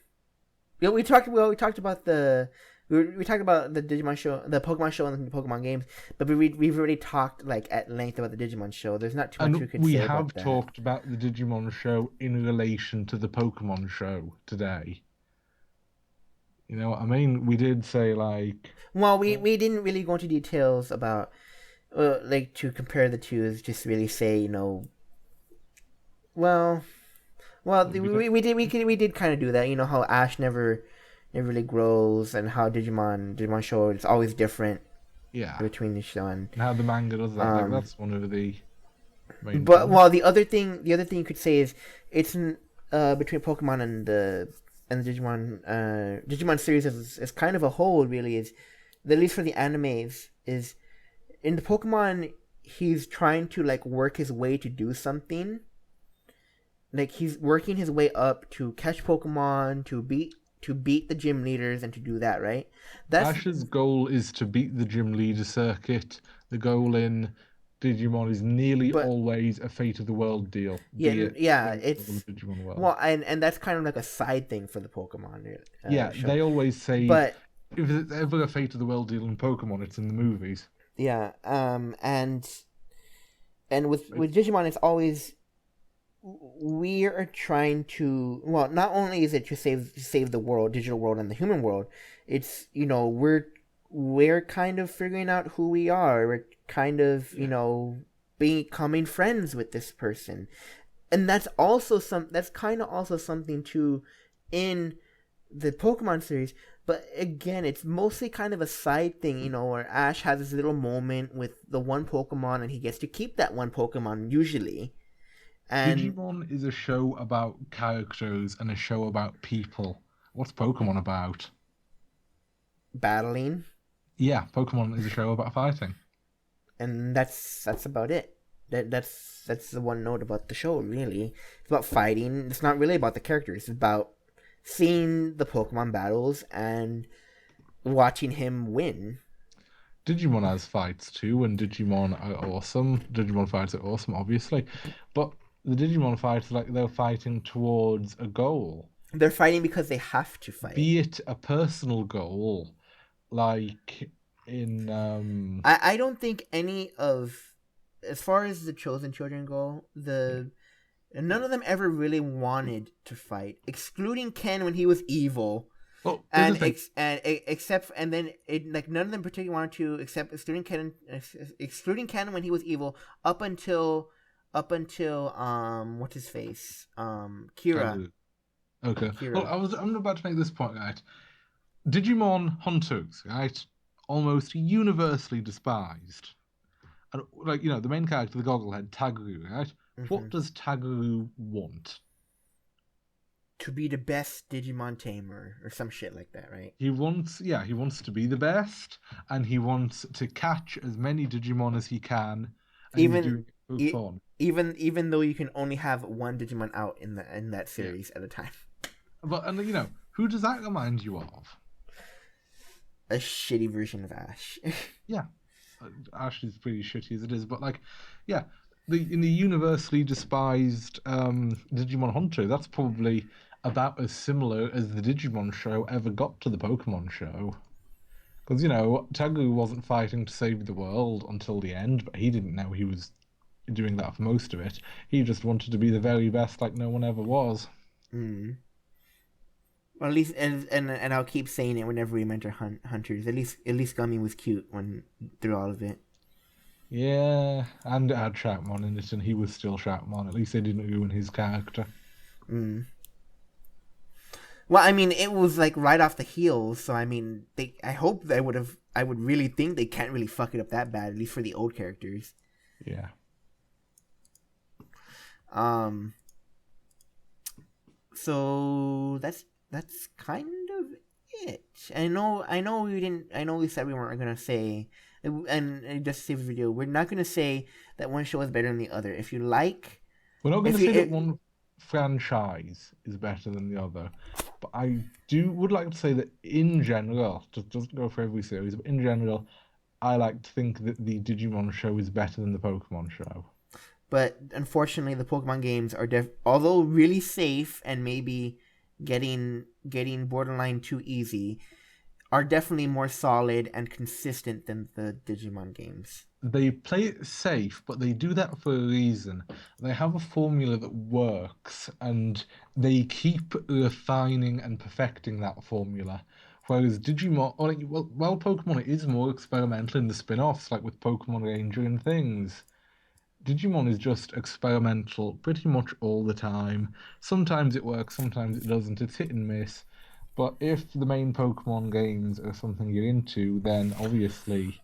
Yeah, we talked about we talked about the Digimon show, the Pokemon show, and the Pokemon games. But we've already talked like at length about the Digimon show. There's not too much we And could we say have about that. talked about the Digimon show in relation to the Pokemon show today. You know what I mean? We did say like. Well, we didn't really go into details about like to compare the two. Is just really say well we did kind of do that. You know how Ash never really grows, and how Digimon show it's always different Yeah. between the show and How the manga does that. Like that's one of the main but things. well the other thing you could say is it's between Pokemon and the Digimon series is kind of a whole really is, at least for the animes, is in the Pokemon he's trying to like work his way to do something. Like he's working his way up to catch Pokemon, to beat the gym leaders, and to do that, right? Ash's goal is to beat the gym leader circuit. The goal in Digimon is nearly but always a fate of the world deal. yeah, it's the Digimon world. well, and that's kind of like a side thing for the Pokemon. Show. They always say, but if there's ever a fate of the world deal in Pokemon, it's in the movies. yeah, and with Digimon, it's always we are trying to, well, not only is it to save the world, digital world, and the human world, it's we're kind of figuring out who we are. We're kind of becoming friends with this person, and that's kind of also something too in the Pokemon series. But again, it's mostly kind of a side thing, where Ash has this little moment with the one Pokemon, and he gets to keep that one Pokemon usually. And Digimon is a show about characters and a show about people. What's Pokemon about? Battling. Yeah, Pokemon is a show about fighting. And that's about it. That's the one note about the show, really. It's about fighting. It's not really about the characters. It's about seeing the Pokemon battles and watching him win. Digimon has fights too, and Digimon are awesome. Digimon fights are awesome, obviously. But the Digimon fights, like, they're fighting towards a goal. They're fighting because they have to fight. Be it a personal goal, like in I don't think any of, as far as the Chosen Children go, none of them ever really wanted to fight, excluding Ken when he was evil. Oh, and then none of them particularly wanted to, except excluding Ken when he was evil, up until what's his face, Kira. Okay. Kira. Well, I'm about to make this point, right? Digimon hunters, right? Almost universally despised. And the main character, the Gogglehead, Taguru, right? Mm-hmm. What does Taguru want? To be the best Digimon tamer or some shit like that, right? He wants to be the best, and he wants to catch as many Digimon as he can. And Even he's doing it for fun. Even though you can only have one Digimon out in that Yeah. series at a time. But, and you know, who does that remind you of? A shitty version of Ash. Yeah. Ash is pretty shitty as it is, but like, yeah, in the universally despised Digimon Hunter, that's probably about as similar as the Digimon show ever got to the Pokemon show. Because, you know, Tegu wasn't fighting to save the world until the end, but he didn't know he was doing that for most of it. He just wanted to be the very best like no one ever was. Mm. Well, at least, and I'll keep saying it whenever we mentor hunters. At least Gummy was cute when through all of it. Yeah, and it had Shoutmon in it, and he was still Shoutmon. At least they didn't ruin his character. Mm. Well, I mean, it was like right off the heels, so I mean, I hope they would have. I would really think they can't really fuck it up that bad, at least for the old characters. Yeah. So that's kind of it. I know we didn't. I know we said we weren't gonna say, and just to save the video, we're not gonna say that one show is better than the other. If you like, We're not going if to you say that one franchise is better than the other, but I would like to say that in general, just doesn't go for every series, but in general, I like to think that the Digimon show is better than the Pokemon show. But unfortunately, the Pokemon games are although really safe and maybe getting borderline too easy, are definitely more solid and consistent than the Digimon games. They play it safe, but they do that for a reason. They have a formula that works, and they keep refining and perfecting that formula. Whereas Digimon, well, Pokemon is more experimental in the spin-offs, like with Pokemon Ranger and things. Digimon is just experimental pretty much all the time. Sometimes it works, sometimes it doesn't. It's hit and miss. But if the main Pokemon games are something you're into, then obviously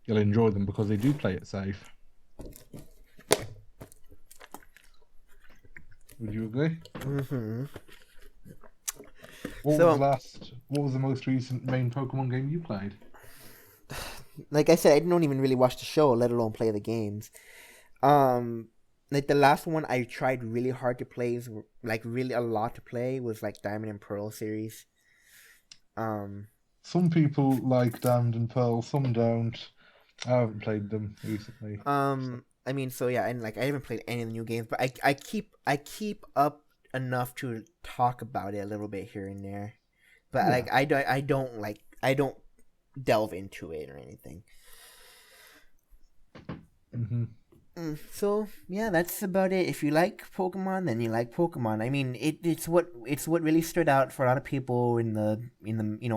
you'll enjoy them because they do play it safe. Would you agree? Mm-hmm. What was the most recent main Pokemon game you played? Like I said, I don't even really watch the show, let alone play the games. Like the last one I tried really hard to play, like really a lot to play, was like Diamond and Pearl series. Some people like Diamond and Pearl, some don't. I haven't played them recently. I mean, so yeah, and like I haven't played any of the new games, but I keep up enough to talk about it a little bit here and there. But Yeah. like I don't delve into it or anything. Mm-hmm. So yeah, that's about it. If you like Pokemon, then you like Pokemon. I mean, it's what really stood out for a lot of people in the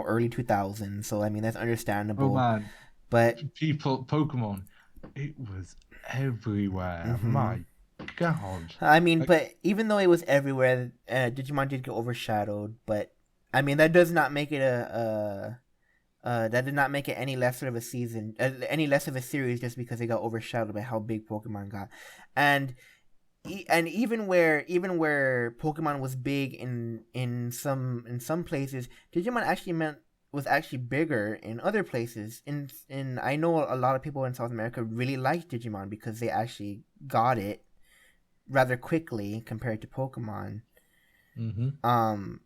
early 2000s. So I mean, that's understandable. Oh man, But Pokemon, it was everywhere. Mhm. My God. I mean, but even though it was everywhere, Digimon did get overshadowed. But I mean, that does not make it that did not make it any lesser of a season, any less of a series, just because it got overshadowed by how big Pokemon got, and even where Pokemon was big in some places, Digimon was actually bigger in other places. In I know a lot of people in South America really liked Digimon because they actually got it rather quickly compared to Pokemon. Mm-hmm.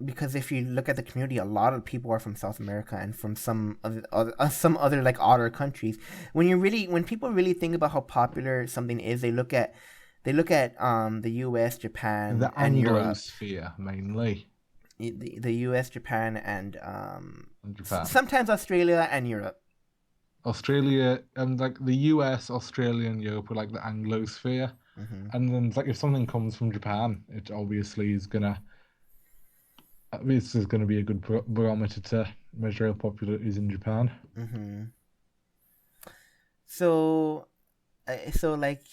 Because if you look at the community, a lot of people are from South America and from some other like odder countries. When people really think about how popular something is, they look at the U.S., Japan, The and Europe. Anglosphere mainly. The U.S., Japan, and And Japan. sometimes Australia and Europe. Australia, and like the US, Australia, and Europe are like the Anglosphere. Mm-hmm. And then like if something comes from Japan, it obviously is gonna. This is going to be a good barometer to measure how popular it is in Japan. Mm-hmm. So like,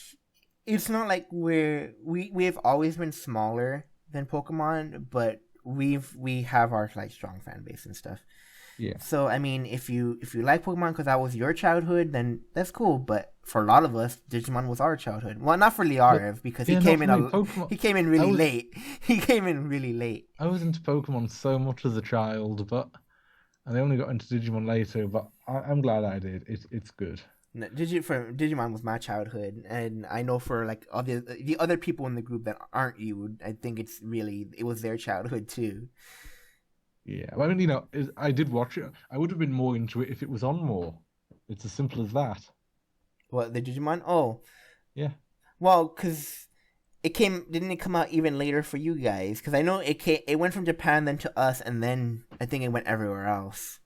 it's not like we have always been smaller than Pokemon, but we have our like strong fan base and stuff. Yeah. So I mean, if you like Pokemon because that was your childhood, then that's cool. But for a lot of us, Digimon was our childhood. Well, not for Liarev because yeah, he came in Pokemon, he came in really late. He came in really late. I was into Pokemon so much as a child, but I only got into Digimon later. But I'm glad I did. It's good. No, Digimon was my childhood, and I know for like the other people in the group that aren't you, I think it was their childhood too. Yeah, I mean, I did watch it. I would have been more into it if it was on more. It's as simple as that. What, the Digimon? Oh, Yeah. well, because didn't it come out even later for you guys? Because I know it went from Japan then to us, and then I think it went everywhere else.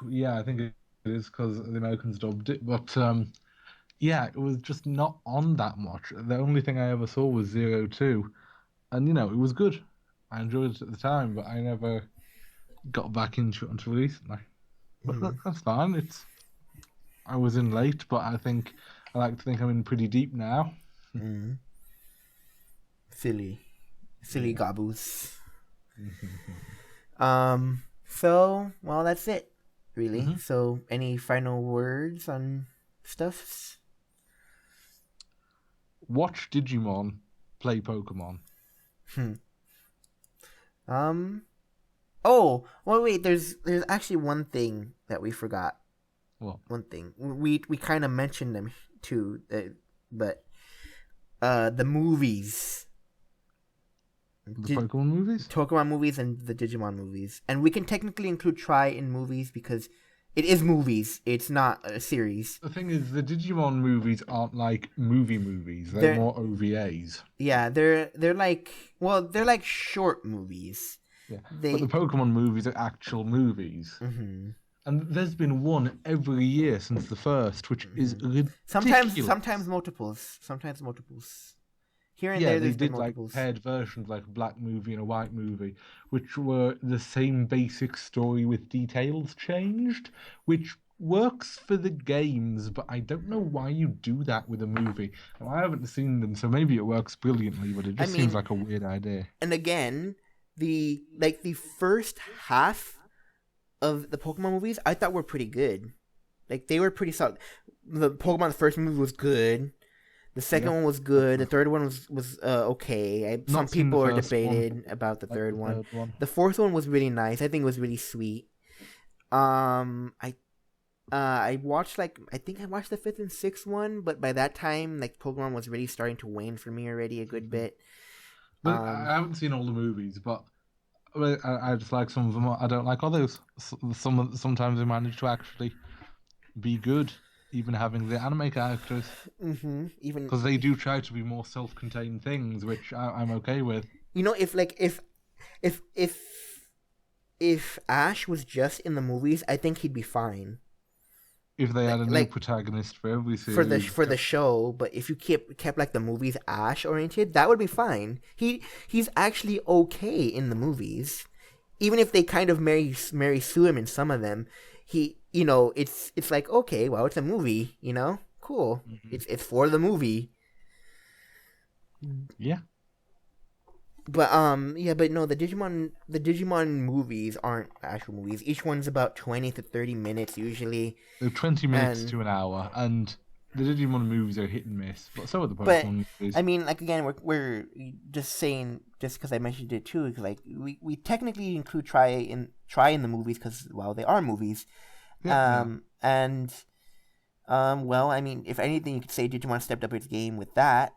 Yeah, I think it is because the Americans dubbed it. But yeah, it was just not on that much. The only thing I ever saw was Zero Two, and it was good. I enjoyed it at the time, but I never got back into it until recently. But Mm, that's fine. I was in late, but I like to think I'm in pretty deep now. mm. Silly, silly Yeah. gobos. So, well, that's it, really. Hmm. So, any final words on stuffs? Watch Digimon play Pokemon. Hmm. Um. Oh, well, wait. There's actually one thing that we forgot. What? One thing we kind of mentioned them too, but the movies, The Pokemon movies? Pokemon movies and the Digimon movies, and we can technically include Try in movies because it is movies. It's not a series. The thing is, the Digimon movies aren't like movies. They're They're more OVAs. Yeah, they're like, well, they're like short movies. Yeah. But the They Pokemon movies are actual movies. hmm And there's been one every year since the first, which is sometimes ridiculous. multiples. Here and Yeah, there, they there's been did like multiples. paired versions, like a black movie and a white movie, which were the same basic story with details changed, which works for the games, but I don't know why you do that with a movie. Now, I haven't seen them, so maybe it works brilliantly, but it I just seems mean, like a weird idea. and again, the first half of the Pokemon movies, I thought were pretty good. Like they were pretty solid. The first movie was good. The second Yeah, one was good. The third one was okay. Some not seen the people are first one, debated about the like third the one. third one. The fourth one was really nice. I think it was really sweet. I I watched I think I watched the fifth and sixth one, but by that time, like Pokemon was really starting to wane for me already a good bit. But I haven't seen all the movies, but I just like some of them. I don't like others. Sometimes they manage to actually be good, even having the anime characters, Even because they do try to be more self-contained things, which I'm okay with. if if if if Ash was just in the movies, I think he'd be fine. If they had Like a new like protagonist for every for the series, for the show, but if you kept like the movies Ash oriented, that would be fine. He's actually okay in the movies, even if they kind of Mary sue him in some of them. It's like, okay, well, it's a movie, cool. Mhm. It's for the movie. Yeah, But yeah, but no, the Digimon movies aren't actual movies. Each one's about 20 to 30 minutes usually. they're 20 minutes And to an hour, and the Digimon movies are hit and miss, but so are the but Pokemon I movies. mean, like, again, we're just saying, just because I mentioned it too, because like we technically include Try in the movies because, well, they are movies. Yeah, they are. And well, I mean, if anything, you could say Digimon stepped up its game with that.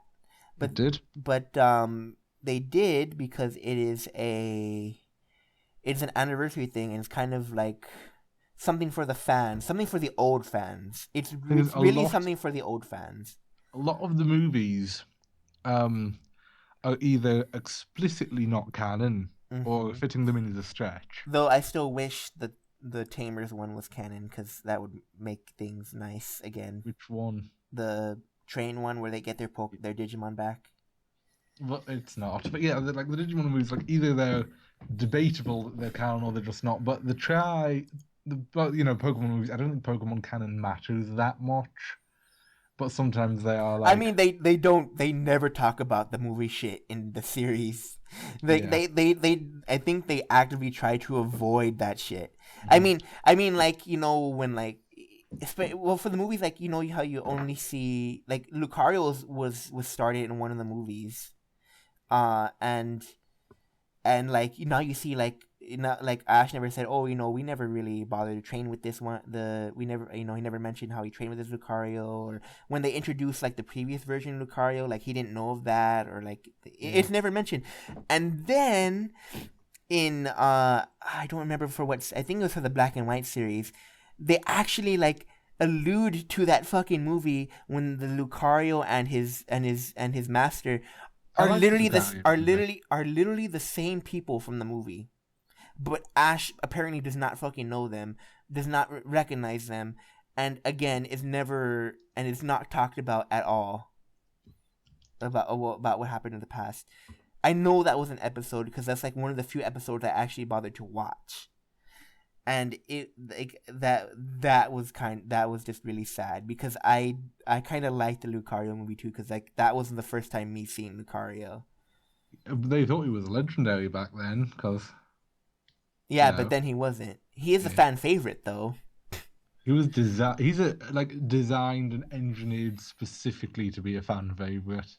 It But did. but they did because it's an anniversary thing, and it's kind of like something for the fans, something for the old fans. It's There's it's really something for the old fans. a lot of the movies um are either explicitly not canon or hmm fitting them in as a stretch. Though I still wish that the Tamers one was canon because that would make things nice again. Which one? The train one where they get their Digimon back. But it's not. But yeah, like the Digimon movies, like either they're debatable that they're canon or they're just not. But Pokemon movies, I don't think Pokemon canon matters that much. But sometimes they are I like, mean, they never talk about the movie shit in the series. yeah. I think they actively try to avoid that shit. Mhm. I mean, like, when like, well, for the movies, like, how you only see like Lucario was started in one of the movies, and like, now you see like not like Ash never said, oh, we never really bothered to train with this one. We never, he never mentioned how he trained with this Lucario, or when they introduced like the previous version of Lucario, like he didn't know of that, or like it's never mentioned. And then in I don't remember for what, I think it was for the Black and White series, they actually like allude to that fucking movie when the Lucario and his master I are like literally the are literally the same people from the movie. But Ash apparently does not fucking know them, does not recognize them, and again is never, and it's not talked about at all about what happened in the past. I know that was an episode because that's like one of the few episodes I actually bothered to watch, and it like that was just really sad because I kind of liked the Lucario movie too because like that wasn't the first time me seeing Lucario. They thought he was legendary back then because Yeah, but then he wasn't. He is a fan favorite though. he was He's designed and engineered specifically to be a fan favorite.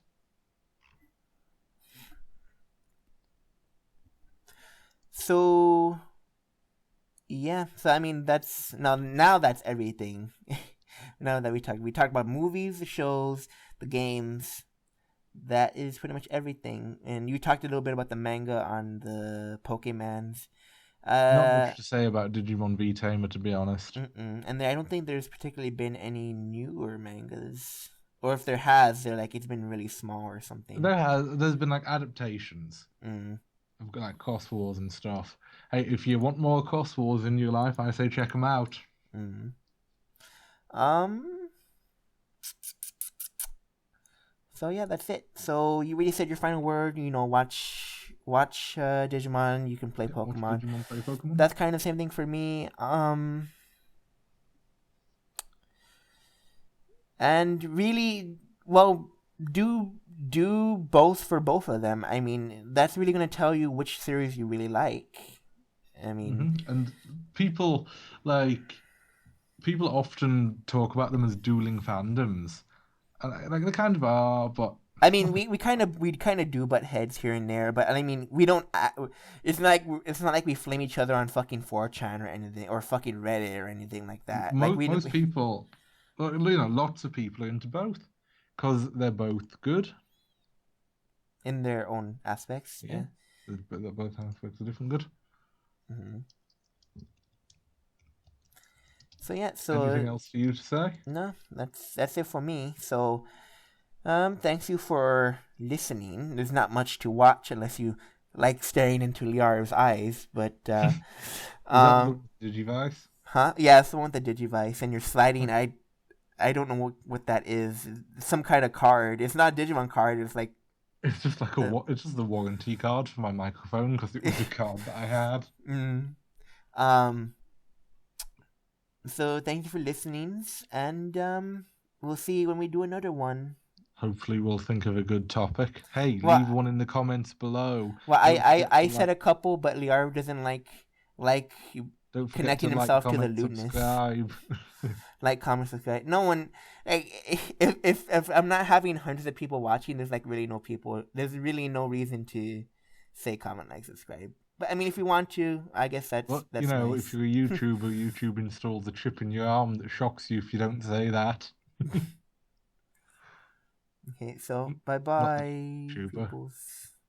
So yeah, so I mean that's now that's everything. Now that we talked about movies, the shows, the games. That is pretty much everything. And you talked a little bit about the manga on the Pokemans. Not much to say about Digimon V Tamer, to be honest. And I don't think there's particularly been any newer mangas, or if there has, they're like it's been really small or something. There's been like adaptations. I've got like Cross Wars and stuff. Hey, if you want more Cross Wars in your life, I say check them out. So yeah, that's it. So you really said your final word. Watch Digimon. You can play Pokemon. Digimon, play Pokemon. That's kind of the same thing for me. And really, well, do both for both of them. I mean, that's really gonna tell you which series you really like. I mean, and people often talk about them as dueling fandoms. Like they kind of are, but I mean, we kind of do butt heads here and there, but I mean, we don't. It's not like we flame each other on fucking 4chan or anything, or fucking Reddit or anything like that. Most people, lots of people are into both because they're both good in their own aspects. Yeah, they're both aspects are different good. So yeah, so anything else for you to say? No, that's it for me. So, thanks you for listening. There's not much to watch unless you like staring into Liar's eyes, but Is that the Digivice? Huh? Yeah, it's the one with the Digivice, and you're sliding. I don't know what that is. Some kind of card. It's not a Digimon card. It's like it's just like it's just the warranty card for my microphone because it was a card that I had. So thank you for listening, and we'll see when we do another one. Hopefully we'll think of a good topic. Hey, leave one in the comments below. Well, I said a couple, but Liar doesn't like connecting himself to the lewdness. Subscribe. Like, comment, subscribe. No one, like, if I'm not having hundreds of people watching, there's like really no people. There's really no reason to say comment, like, subscribe. But I mean, if you want to, I guess that's nice. If you're a YouTuber, YouTube installs a chip in your arm that shocks you if you don't say that. Okay, so bye-bye, peoples.